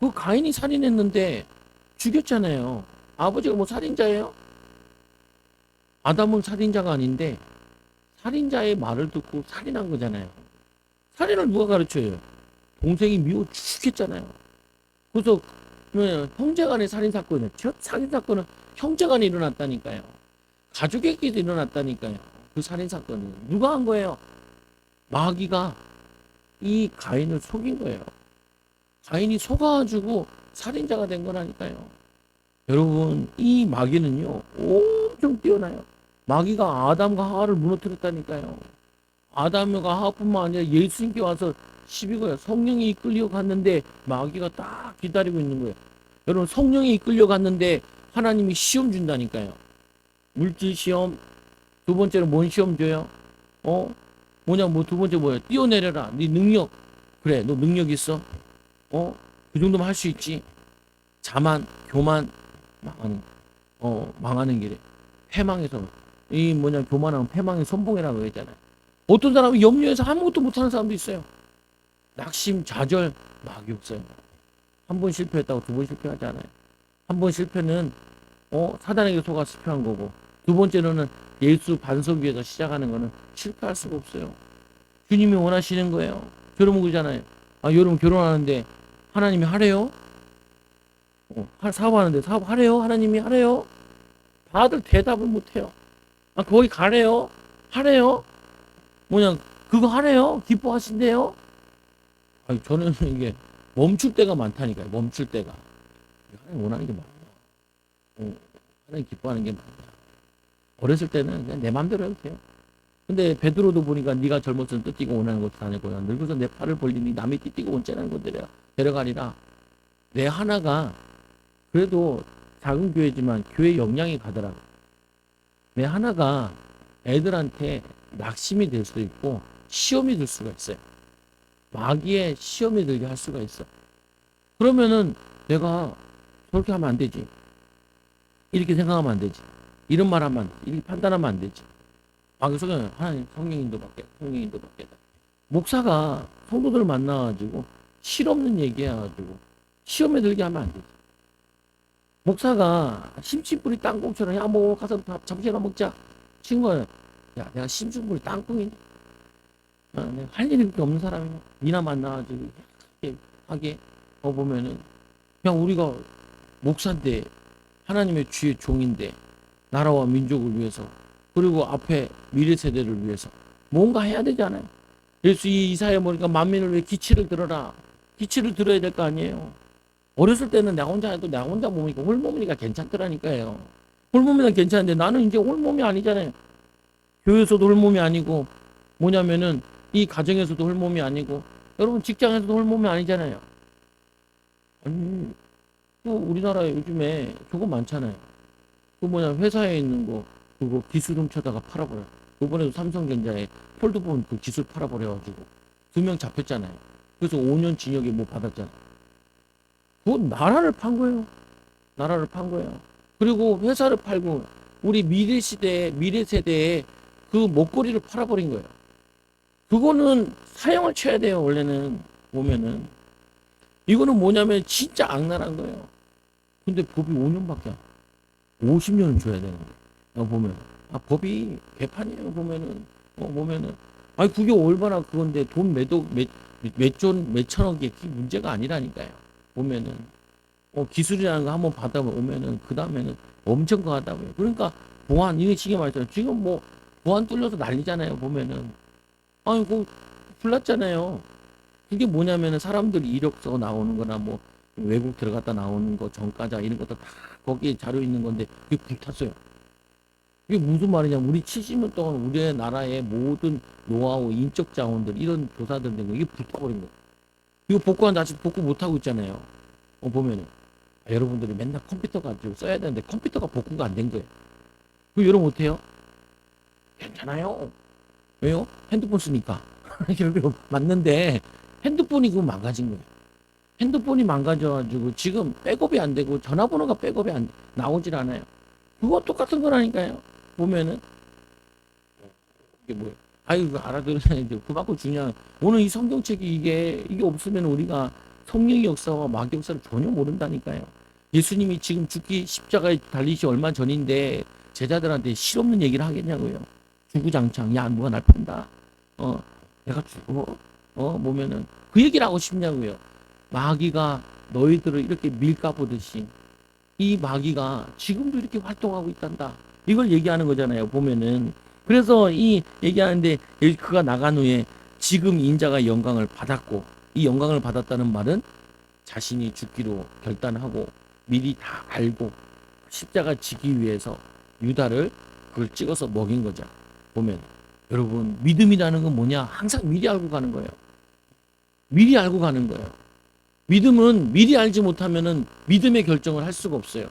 그 가인이 살인했는데 죽였잖아요. 아버지가 뭐 살인자예요? 아담은 살인자가 아닌데 살인자의 말을 듣고 살인한 거잖아요. 살인을 누가 가르쳐요? 동생이 미워 죽겠잖아요. 그래서 형제간의 살인사건이에요. 첫 살인사건은 형제간에 일어났다니까요. 가족에게도 일어났다니까요. 그 살인사건은 누가 한 거예요? 마귀가 이 가인을 속인 거예요. 가인이 속아가지고 살인자가 된 거라니까요. 여러분 이 마귀는요 엄청 뛰어나요. 마귀가 아담과 하와를 무너뜨렸다니까요. 아담과 하와뿐만 아니라 예수님께 와서 시비 거예요. 성령이 이끌려 갔는데 마귀가 딱 기다리고 있는 거예요. 여러분 성령이 이끌려 갔는데 하나님이 시험 준다니까요. 물질 시험. 두 번째는 뭔 시험 줘요? 두 번째 뭐예요? 뛰어내려라. 네 능력. 그래 너 능력 있어? 그 정도면 할 수 있지. 자만 교만 망하는 길에 패망해서 교만하면 패망의 선봉이라고 했잖아요. 어떤 사람은 염려해서 아무것도 못하는 사람도 있어요. 낙심, 좌절, 마귀 없어요. 한 번 실패했다고 두 번 실패하지 않아요. 한 번 실패는 사단에게 속아 실패한 거고, 두 번째로는 예수 반석 위에서 시작하는 거는 실패할 수가 없어요. 주님이 원하시는 거예요. 여러분 그러잖아요. 여러분 결혼하는데 하나님이 하래요? 사업하는데 사업하래요? 하나님이 하래요? 다들 대답을 못해요. 거기 가래요? 하래요? 그거 하래요? 기뻐하신대요? 저는 이게 멈출 때가 많다니까요. 멈출 때가. 하나님 원하는 게 많아. 하나님 기뻐하는 게 많아. 어렸을 때는 그냥 내 맘대로 해도 돼요. 근데 베드로도 보니까 네가 젊었을 때 띠띠고 원하는 것도 다녔고요. 늙어서 내 팔을 벌리니 남이 띠띠고 원죄하는 것 데려가리라. 내 하나가 그래도 작은 교회지만 교회 역량이 가더라고. 내 하나가 애들한테 낙심이 될 수도 있고 시험이 들 수가 있어요. 마귀의 시험이 들게 할 수가 있어. 그러면은 내가 저렇게 하면 안 되지. 이렇게 생각하면 안 되지. 이런 말 하면 안 되지. 이렇게 판단하면 안 되지. 마귀 속에 하나님 성령인도 받게. 목사가 성도들 만나가지고 실없는 얘기해가지고 시험에 들게 하면 안 되지. 목사가 심심풀이 땅콩처럼 뭐 가서 밥 잠시나 먹자. 친구야, 야 내가 심심풀이 땅콩이냐? 내가 할 일이 그렇게 없는 사람이냐? 니나 만나가지고 하게 보면은 그냥 우리가 목사인데 하나님의 주의 종인데 나라와 민족을 위해서 그리고 앞에 미래 세대를 위해서 뭔가 해야 되잖아요. 그래서 이사야 보니까 만민을 위해 기치를 들어라. 기치를 들어야 될 거 아니에요. 어렸을 때는 내가 혼자 해도 내가 혼자 몸이니까 홀몸이니까 괜찮더라니까요. 홀몸이나 괜찮은데 나는 이제 홀몸이 아니잖아요. 교회에서도 홀몸이 아니고 뭐냐면은 이 가정에서도 홀몸이 아니고 여러분 직장에서도 홀몸이 아니잖아요. 아니 또 우리나라에 요즘에 저거 많잖아요. 회사에 있는 거 그거 기술 훔쳐다가 팔아버려. 이번에도 삼성전자에 폴드폰 그 기술 팔아버려가지고 2명 잡혔잖아요. 그래서 5년 징역에 뭐 받았잖아요. 그 나라를 판 거예요. 나라를 판 거예요. 그리고 회사를 팔고 우리 미래 시대에 미래 세대에 그 먹거리를 팔아버린 거예요. 그거는 사형을 쳐야 돼요. 원래는 보면은 이거는 뭐냐면 진짜 악랄한 거예요. 근데 법이 5년밖에 안 50년은 줘야 되는데 보면 법이 개판이에요. 보면은 아니 그게 얼마나 그건데 돈 몇천억이 그게 문제가 아니라니까요. 보면은 기술이라는 거 한번 받아오면은 그 다음에는 엄청 강하다고요. 그러니까 보안 이게 지금 말이죠. 지금 뭐 보안 뚫려서 난리잖아요. 보면은 아니 그 불났잖아요. 그게 뭐냐면은 사람들이 이력서 나오는 거나 뭐 외국 들어갔다 나오는 거 전과자 이런 것도 다 거기에 자료 있는 건데 그게 불탔어요. 이게 무슨 말이냐? 우리 70년 동안 우리나라의 모든 노하우, 인적 자원들 이런 조사들 된 거 이게 불타버린 거예요. 이거 복구한 아직 복구 못 하고 있잖아요. 보면은 여러분들이 맨날 컴퓨터 가지고 써야 되는데 컴퓨터가 복구가 안 된 거예요. 그 여러분 어때요? 괜찮아요. 왜요? 핸드폰 쓰니까. 맞는데 핸드폰이 그거 망가진 거예요. 핸드폰이 망가져가지고 지금 백업이 안 되고 전화번호가 백업이 안 나오질 않아요. 그거 똑같은 거라니까요. 보면은 이게 뭐예요? 아유 이거 알아들어야지. 그만큼 중요한 오늘 이 성경책이 이게 없으면 우리가 성령의 역사와 마귀 역사를 전혀 모른다니까요. 예수님이 지금 죽기 십자가에 달리시 얼마 전인데 제자들한테 실없는 얘기를 하겠냐고요. 주구장창 야 누가 날 판다. 내가 죽어. 보면은 그 얘기를 하고 싶냐고요. 마귀가 너희들을 이렇게 밀가보듯이 이 마귀가 지금도 이렇게 활동하고 있단다. 이걸 얘기하는 거잖아요. 보면은 그래서 이 얘기하는데 그가 나간 후에 지금 인자가 영광을 받았고 이 영광을 받았다는 말은 자신이 죽기로 결단하고 미리 다 알고 십자가 지기 위해서 유다를 그걸 찍어서 먹인 거죠. 보면 여러분 믿음이라는 건 뭐냐? 항상 미리 알고 가는 거예요. 미리 알고 가는 거예요. 믿음은 미리 알지 못하면은 믿음의 결정을 할 수가 없어요.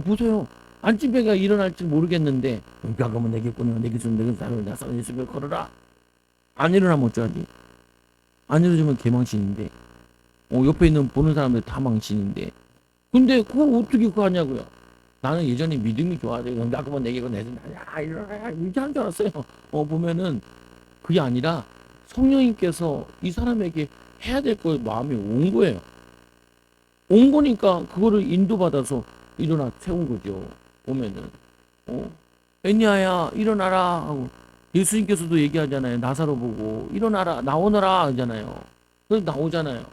보세요. 안진배가 일어날 줄 모르겠는데 그러면 내겠군요. 내겠으면 내가 싸는 예수를 걸어라. 안 일어나면 어쩌지? 안 일어나면 개망신인데 옆에 있는 보는 사람들 다 망신인데 근데 그걸 어떻게 그거 하냐고요. 나는 예전에 믿음이 좋아서 그러면 내게고 내든 야 일어나야 이렇게 한 줄 알았어요. 보면은 그게 아니라 성령님께서 이 사람에게 해야 될 거 마음이 온 거예요. 온 거니까 그거를 인도받아서 일어나 세운 거죠. 보면은 애니아야 일어나라 하고 예수님께서도 얘기하잖아요. 나사로 보고 일어나라 나오너라 하잖아요. 그래서 나오잖아요.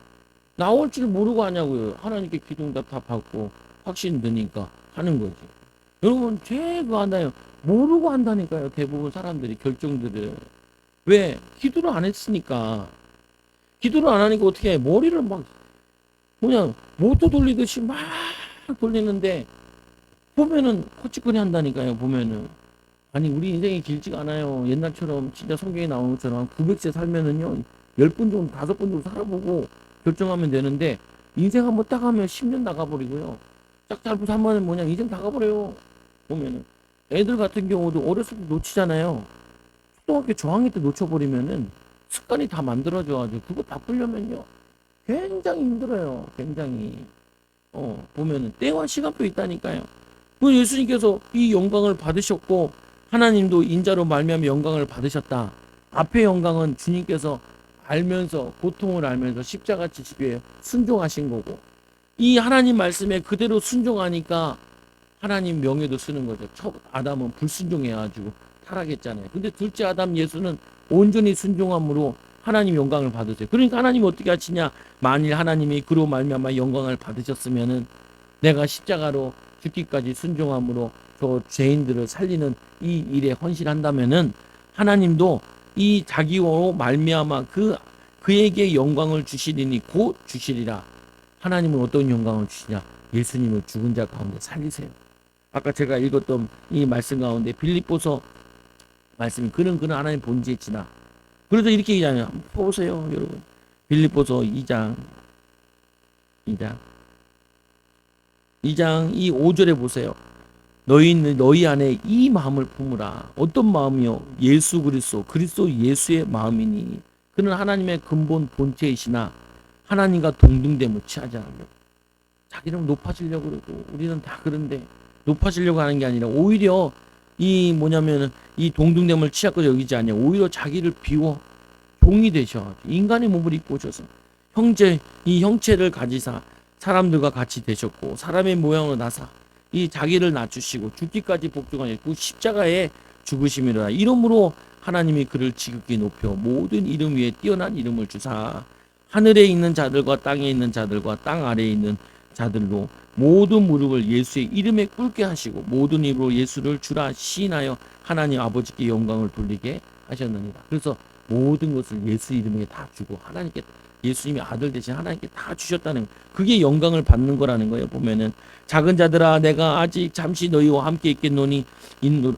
나올 줄 모르고 하냐고요. 하나님께 기도응답 다 받고 확신 드니까 하는 거지. 여러분 제일 그거 한다요. 모르고 한다니까요. 대부분 사람들이 결정들을. 왜? 기도를 안 했으니까. 기도를 안 하니까 어떻게 해? 머리를 막 그냥 모터 돌리듯이 막 돌리는데 보면은 코치거리 한다니까요. 보면은 아니 우리 인생이 길지가 않아요. 옛날처럼 진짜 성경에 나오는 것처럼 900세 살면은요 10분 정도 5분 정도 살아보고 결정하면 되는데 인생 한번 딱 하면 10년 나가버리고요. 딱 잘못 살면 뭐냐 인생 다 가버려요. 보면은 애들 같은 경우도 어렸을 때 놓치잖아요. 초등학교 저학년 때 놓쳐버리면은 습관이 다 만들어져가지고 그거 바꾸려면요 굉장히 힘들어요. 굉장히 보면은 때와 시간표 있다니까요. 그 예수님께서 이 영광을 받으셨고 하나님도 인자로 말미암아 영광을 받으셨다. 앞의 영광은 주님께서 알면서 고통을 알면서 십자가 지시기에 순종하신 거고 이 하나님 말씀에 그대로 순종하니까 하나님 명예도 쓰는 거죠. 첫 아담은 불순종해가지고 타락했잖아요. 근데 둘째 아담 예수는 온전히 순종함으로 하나님 영광을 받으세요. 그러니까 하나님 어떻게 하시냐? 만일 하나님이 그로 말미암아 영광을 받으셨으면은 내가 십자가로 죽기까지 순종함으로 저 죄인들을 살리는 이 일에 헌신한다면은 하나님도 이 자기로 말미암아 그에게 영광을 주시리니 곧 주시리라. 하나님은 어떤 영광을 주시냐? 예수님을 죽은 자 가운데 살리세요. 아까 제가 읽었던 이 말씀 가운데 빌립보서 말씀이 그는 하나님 본질에 지나. 그래서 이렇게 얘기하면 보세요, 여러분. 빌립보서 2장 이 5절에 보세요. 너희 안에 이 마음을 품으라. 어떤 마음이요? 예수 그리스도 예수의 마음이니 그는 하나님의 근본 본체이시나 하나님과 동등됨을 취하지 않으려고. 자기는 높아지려고 그러고 우리는 다 그런데 높아지려고 하는 게 아니라 오히려 이 뭐냐면은 이 동등됨을 취하고 여기지 않냐. 오히려 자기를 비워 종이 되셔. 인간의 몸을 입고 오셔서 이 형체를 가지사 사람들과 같이 되셨고 사람의 모양으로 나사 이 자기를 낮추시고 죽기까지 복종하셨고 그 십자가에 죽으심이라. 이름으로 하나님이 그를 지극히 높여 모든 이름 위에 뛰어난 이름을 주사 하늘에 있는 자들과 땅에 있는 자들과 땅 아래에 있는 자들로 모든 무릎을 예수의 이름에 꿇게 하시고 모든 입으로 예수를 주라 시인하여 하나님 아버지께 영광을 돌리게 하셨느니라. 그래서 모든 것을 예수 이름에 다 주고 하나님께 예수님이 아들 대신 하나님께 다 주셨다는 그게 영광을 받는 거라는 거예요. 보면은 작은 자들아 내가 아직 잠시 너희와 함께 있겠노니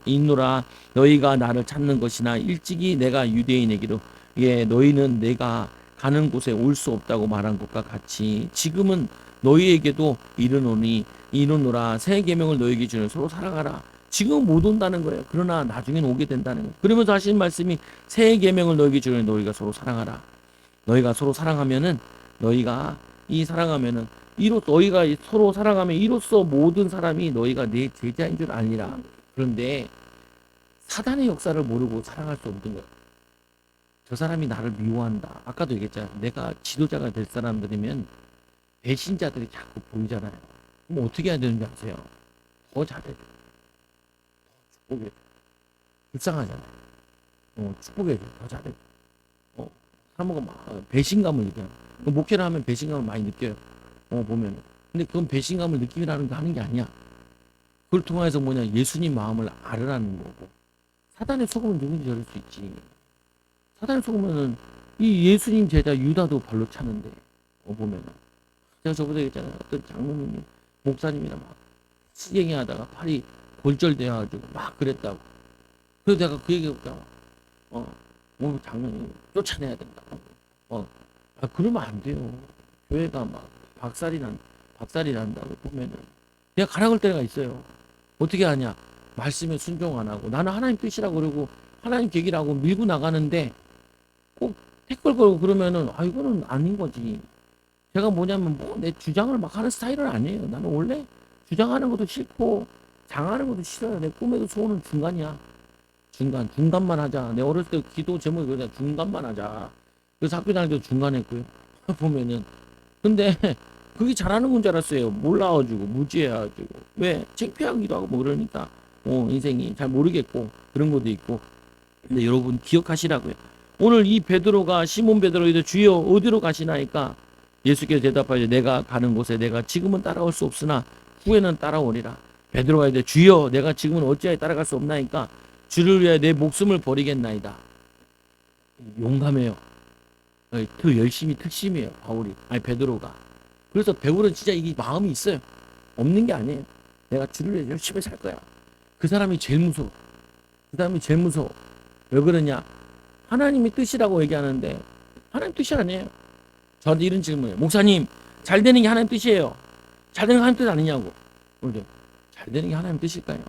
있노라. 너희가 나를 찾는 것이나 일찍이 내가 유대인에게로 너희는 내가 가는 곳에 올 수 없다고 말한 것과 같이 지금은 너희에게도 이르노라. 새 계명을 너희에게 주는 서로 사랑하라. 지금 못 온다는 거예요. 그러나 나중엔 오게 된다는 거예요. 그러면서 하신 말씀이 새 계명을 너희에게 주는 너희가 서로 사랑하라. 너희가 서로 사랑하면은 너희가 서로 사랑하면 이로써 모든 사람이 너희가 내 제자인 줄 아니라. 그런데 사단의 역사를 모르고 사랑할 수 없는 거예요. 저 사람이 나를 미워한다. 아까도 얘기했잖아요. 내가 지도자가 될 사람들이면 배신자들이 자꾸 보이잖아요. 그럼 어떻게 해야 되는지 아세요? 더 잘해줘. 축복해줘. 불쌍하잖아요. 축복해줘. 더 잘해줘. 사람과 막 배신감을 느껴요. 목회를 하면 배신감을 많이 느껴요. 보면. 근데 그건 배신감을 느끼라는 거 하는 게 아니야. 그걸 통해서 예수님 마음을 알으라는 거고. 사단의 속으면 누군지 저럴 수 있지. 사단의 속으면은 이 예수님 제자 유다도 발로 차는데, 보면은. 제가 저번에 얘기했잖아요. 어떤 장로님이, 목사님이랑 막 시행이 하다가 팔이 골절돼가지고 막 그랬다고. 그래서 내가 그 얘기했잖아. 장로님 쫓아내야 된다. 그러면 안 돼요. 교회가 막 박살이 난다고 보면은 내가 가라 그럴 때가 있어요. 어떻게 하냐? 말씀에 순종 안 하고 나는 하나님 뜻이라고 그러고 하나님 계기라고 밀고 나가는데 꼭 댓글 걸고 그러면은 이거는 아닌 거지. 제가 내 주장을 막 하는 스타일은 아니에요. 나는 원래 주장하는 것도 싫고 장하는 것도 싫어요. 내 꿈에도 소원은 중간이야. 중간만 하자. 내 어렸을 때 기도 제목이 그냥 중간만 하자. 그래서 학교 다닐 때도 중간 했고요. 보면은. 근데 그게 잘하는 건 줄 알았어요. 몰라가지고, 무지해가지고. 왜? 창피하기도 하고 그러니까. 인생이 잘 모르겠고, 그런 것도 있고. 근데 여러분 기억하시라고요. 오늘 이 시몬 베드로가 이제 주여 어디로 가시나이까? 예수께서 대답하여 내가 가는 곳에 내가 지금은 따라올 수 없으나 후에는 따라오리라. 베드로가 이제 주여 내가 지금은 어찌하여 따라갈 수 없나이까? 주를 위하여 내 목숨을 버리겠나이다. 용감해요. 더 열심히 특심이에요. 베드로가. 그래서 베드로는 진짜 이게 마음이 있어요. 없는 게 아니에요. 내가 주를 위해 열심히 살 거야. 그 사람이 제일 무서워. 왜 그러냐? 하나님의 뜻이라고 얘기하는데 하나님 뜻이 아니에요. 저한테 이런 질문이에요. 목사님, 잘 되는 게 하나님 뜻이에요. 잘 되는 게 하나님 뜻 아니냐고. 그런데 잘 되는 게 하나님 뜻일까요?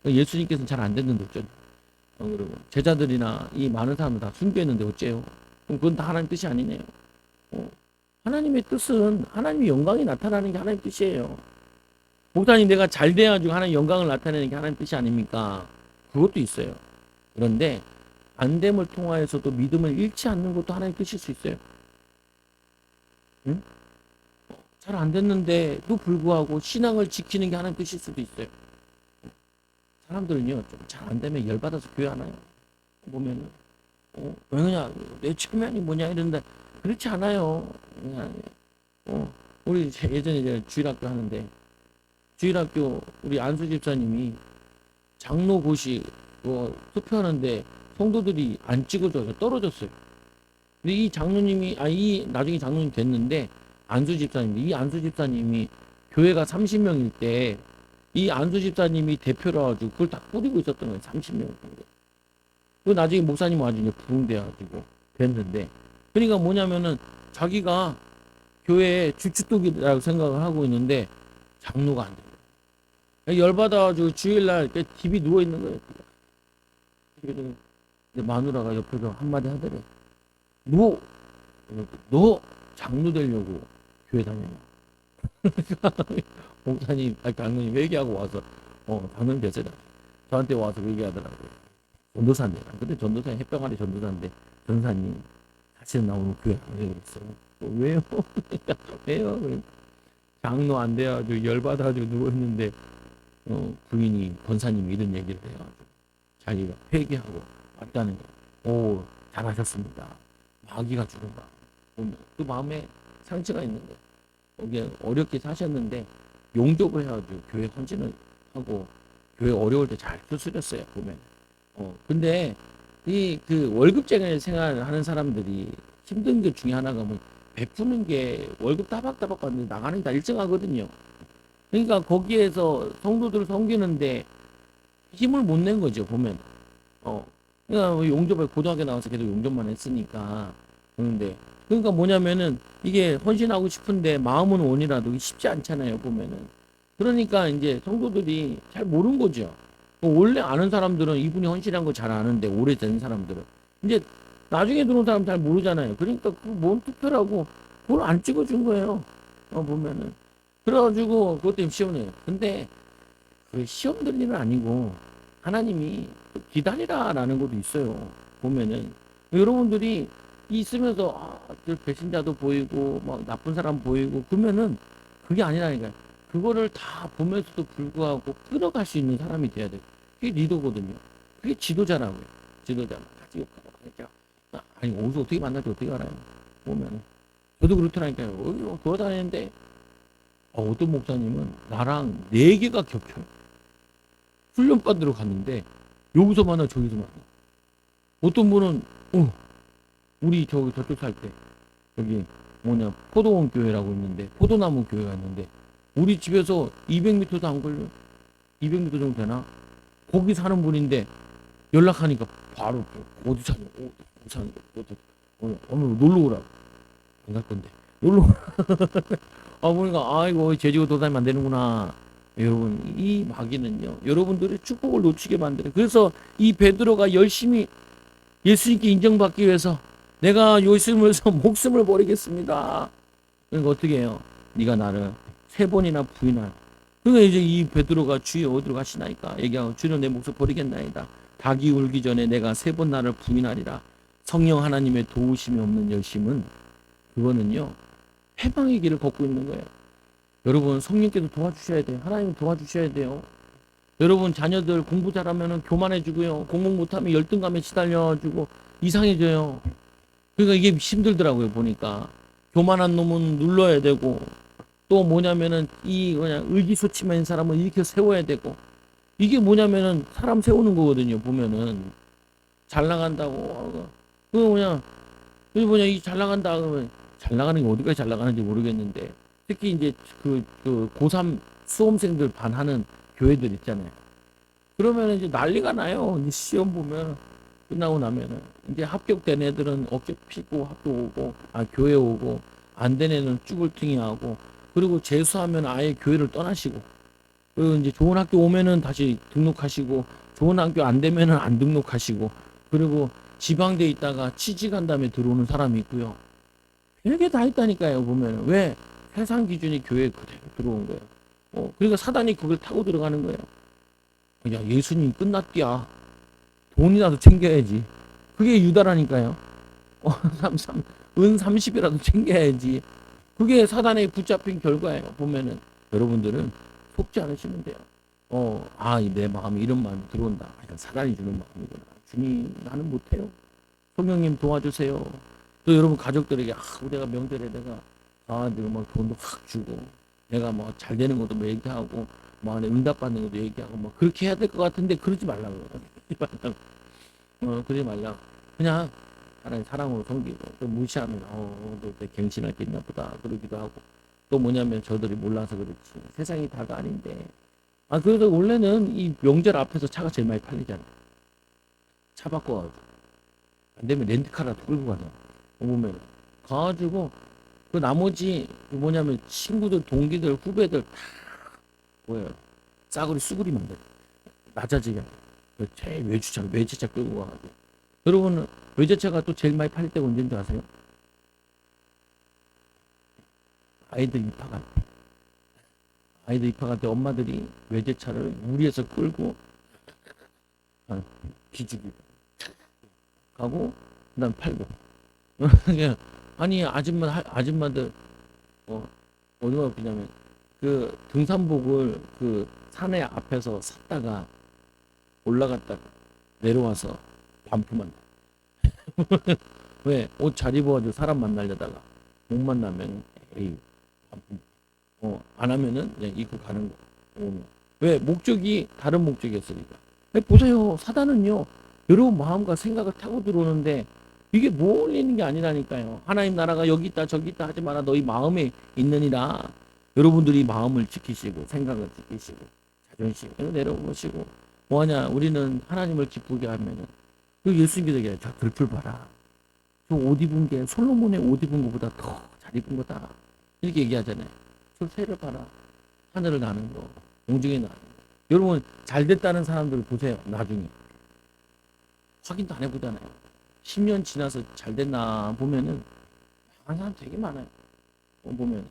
예수님께서는 잘 안 됐는데 어쩌냐. 그리고 제자들이나 이 많은 사람들 다 순교했는데 어째요? 그럼 그건 다 하나님 뜻이 아니네요. 하나님의 뜻은 하나님의 영광이 나타나는 게 하나님 뜻이에요. 목사님 내가 잘 돼가지고 하나님 영광을 나타내는 게 하나님 뜻이 아닙니까? 그것도 있어요. 그런데 안됨을 통하여서도 믿음을 잃지 않는 것도 하나님 뜻일 수 있어요. 응? 잘 안 됐는데도 불구하고 신앙을 지키는 게 하나님 뜻일 수도 있어요. 사람들은요, 좀 잘 안 되면 열받아서 교회 안 와요. 보면은, 왜냐, 내 체면이 뭐냐 이런데, 그렇지 않아요. 우리 예전에 주일학교 하는데, 우리 안수 집사님이 장로 고시 투표하는데 성도들이 안 찍어줘서 떨어졌어요. 근데 이 장로님이, 나중에 장로님 됐는데, 이 안수 집사님이 교회가 30명일 때, 이 안수 집사님이 대표라 가지고 그걸 다 꾸리고 있었던 거예요. 30명 정도. 그 나중에 목사님 와가지고 이제 부흥돼가지고 됐는데. 그러니까 뭐냐면은 자기가 교회의 주춧돌이라고 생각을 하고 있는데 장로가 안 돼요. 열받아가지고 주일날 이렇게 집이 누워있는 거예요. 근데 마누라가 옆에서 한마디 하더래. 너 장로 되려고 교회 다녀요. 목사님, 아니, 장로님 회개하고 와서, 장로님 됐어요. 저한테 와서 얘기하더라고요. 전도사인데. 근데 전도사, 햇병 아래 전도사인데, 전사님, 사실은 나 오늘 교회 안 되겠어. 왜요? 왜요? 그러니까 장로 안 돼가지고 열받아가지고 누워있는데, 부인이, 권사님이 이런 얘기를 해가지고, 자기가 회개하고 왔다는 거. 오, 잘하셨습니다. 마귀가 주는 마음. 보면 그 마음에 상처가 있는 거예요. 거기에 어렵게 사셨는데, 용접을 해가지고 교회 헌신을 하고, 교회 어려울 때 잘 추스렸어요, 보면. 근데, 그 월급쟁이 생활하는 사람들이 힘든 것 중에 하나가 뭐, 베푸는 게 월급 따박따박 받는데 나가는 게 다 일정하거든요. 그러니까 거기에서 성도들을 섬기는데 힘을 못 낸 거죠, 보면. 그러니까 뭐 용접을 고등학교 나와서 계속 용접만 했으니까. 그런데, 그러니까 뭐냐면은 이게 헌신하고 싶은데 마음은 원이라도 쉽지 않잖아요, 보면은. 그러니까 이제 성도들이 잘 모르는 거죠. 원래 아는 사람들은 이분이 헌신한 거 잘 아는데, 오래된 사람들은. 이제 나중에 들어온 사람 잘 모르잖아요. 그러니까 그뭔 투표라고 그걸 안 찍어준 거예요. 보면은. 그래가지고 그것 때문에 시험을. 근데 그 시험 들 일은 아니고 하나님이 기다리라라는 것도 있어요. 보면은 여러분들이 있으면서 배신자도 보이고 막 나쁜 사람 보이고 그러면은 그게 아니라니까요. 그거를 다 보면서도 불구하고 끌어갈 수 있는 사람이 돼야 돼요. 그게 리더거든요. 그게 지도자라고요. 지도자. 같이 아니 어디서 어떻게 만날지 어떻게 알아요. 보면은 저도 그렇더라니까요. 돌아다니는데 어떤 목사님은 나랑 4개가 겹쳐요. 훈련받으러 갔는데 여기서 만나 저기서 만나. 어떤 분은 우리 저쪽 살 때 여기 포도원 교회라고 있는데 포도나무 교회가 있는데 우리 집에서 200m도 안 걸려. 200m 정도 되나? 거기 사는 분인데 연락하니까 바로 어디 사냐? 어디 사냐? 오늘 놀러 오라고. 안 갈 건데. 놀러 오라. 보니까 아이고 제주도 돌아다니면 안 되는구나. 여러분 이 마귀는요 여러분들의 축복을 놓치게 만드는. 그래서 이 베드로가 열심히 예수님께 인정받기 위해서 내가 예수님을서 목숨을 버리겠습니다. 그러니까 어떻게 해요? 네가 나를 3번이나 부인할. 그러니까 이제 이 베드로가 주여 어디로 가시나이까 얘기하고 주는 내 목숨 버리겠나이다. 닭이 울기 전에 내가 3번 나를 부인하리라. 성령 하나님의 도우심이 없는 열심은 그거는요 해방의 길을 걷고 있는 거예요. 여러분 성령께서 도와주셔야 돼요. 하나님 도와주셔야 돼요. 여러분 자녀들 공부 잘하면 교만해지고요. 공부 못하면 열등감에 시달려가지고 이상해져요. 그러니까 이게 힘들더라고요. 보니까 교만한 놈은 눌러야 되고 또 뭐냐면은 이 그냥 의기소침한 사람은 이렇게 세워야 되고 이게 뭐냐면은 사람 세우는 거거든요. 보면은 잘 나간다고 그게 뭐냐 이 잘 나간다 그러면 잘 나가는 게 어디까지 잘 나가는지 모르겠는데 특히 이제 그 고3 수험생들 반하는 교회들 있잖아요. 그러면 이제 난리가 나요. 이제 시험 보면 끝나고 나면은 이제 합격된 애들은 어깨 피고 학교 오고 교회 오고 안 된 애는 쭈글퉁이 하고 그리고 재수하면 아예 교회를 떠나시고 그리고 이제 좋은 학교 오면은 다시 등록하시고 좋은 학교 안 되면은 안 등록하시고 그리고 지방대 있다가 취직한 다음에 들어오는 사람이 있고요. 별게 다 있다니까요. 보면 왜 세상 기준이 교회에 그대로 들어온 거예요. 그러니까 사단이 그걸 타고 들어가는 거예요. 야 예수님 끝났디야. 돈이라도 챙겨야지. 그게 유다라니까요. 은 30이라도 챙겨야지. 그게 사단에 붙잡힌 결과예요. 보면은 여러분들은 속지 않으시면 돼요. 내 마음이 이런 마음이 들어온다. 사단이 주는 마음이구나. 주님 나는 못해요. 성령님 도와주세요. 또 여러분 가족들에게 내가 명절에 내가 내가 막 돈도 확 주고 내가 뭐 잘 되는 것도 뭐 얘기하고 뭐 응답받는 것도 얘기하고 뭐 그렇게 해야 될 것 같은데 그러지 말라고. 그러지 말라. 그냥 하나님 사랑으로 섬기고 또 무시하면 또 갱신할 게 있나 보다 그러기도 하고 또 뭐냐면 저들이 몰라서 그렇지 세상이 다가 아닌데 그래서 원래는 이 명절 앞에서 차가 제일 많이 팔리잖아. 차 바꿔가지고 안 되면 렌트카라도 끌고 가자. 보면 가가지고 그 나머지 뭐냐면 친구들 동기들 후배들 다 뭐예요 싸구리 수구리 만들 낮아지게 제일 외제차 끌고 가가지고 여러분 외제차가 또 제일 많이 팔릴 때가 언제인지 아세요? 아이들 입학할 때. 아이들 입학할 때 엄마들이 외제차를 무리해서 끌고 기죽이고 가고 그다음 팔고. 아니 아줌마들 어디가 웃기냐면 그 등산복을 그 산에 앞에서 샀다가 올라갔다가 내려와서 반품한다. 왜? 옷 잘 입어가지고 사람 만나려다가 못 만나면 에이 반품. 안 하면은 그냥 입고 가는 거. 왜? 목적이 다른 목적이었으니까. 보세요. 사단은요. 여러분 마음과 생각을 타고 들어오는데 이게 몰리는 게 아니라니까요. 하나님 나라가 여기 있다 저기 있다 하지 마라. 너희 마음에 있느니라. 여러분들이 마음을 지키시고 생각을 지키시고 자존심 이거 내려보시고 뭐하냐. 우리는 하나님을 기쁘게 하면은 그 예수 믿으게 저 들풀 봐라. 저 옷 입은 게 솔로몬의 옷 입은 것보다 더 잘 입은 거다. 이렇게 얘기하잖아요. 저 새를 봐라. 하늘을 나는 거, 공중에 나는 거. 여러분 잘 됐다는 사람들 보세요. 나중에 확인도 안 해보잖아요. 10년 지나서 잘 됐나 보면은 망한 사람 되게 많아요. 보면.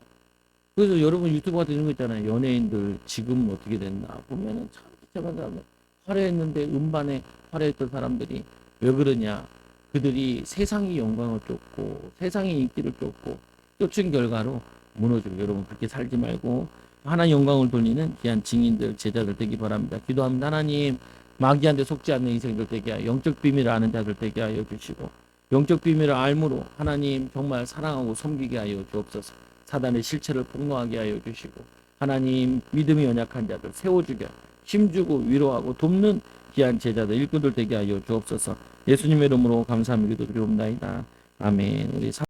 그래서 여러분 유튜브 같은 이런 거 있잖아요. 연예인들 지금 어떻게 됐나 보면은 참 기특한 사람들. 화려했는데 음반에 화려했던 사람들이 왜 그러냐. 그들이 세상의 영광을 쫓고 세상의 인기를 쫓고 쫓은 결과로 무너지고 여러분 그렇게 살지 말고 하나님 영광을 돌리는 귀한 증인들 제자들 되기 바랍니다. 기도합니다. 하나님 마귀한테 속지 않는 인생들 되게 하여 영적 비밀을 아는 자들 되게 하여 주시고 영적 비밀을 알므로 하나님 정말 사랑하고 섬기게 하여 주옵소서. 사단의 실체를 폭로하게 하여 주시고 하나님 믿음이 연약한 자들 세워주게 힘주고 위로하고 돕는 귀한 제자들 일꾼들 되게 하여 주옵소서. 예수님의 이름으로 감사합니다. 기도드리옵나이다. 아멘. 우리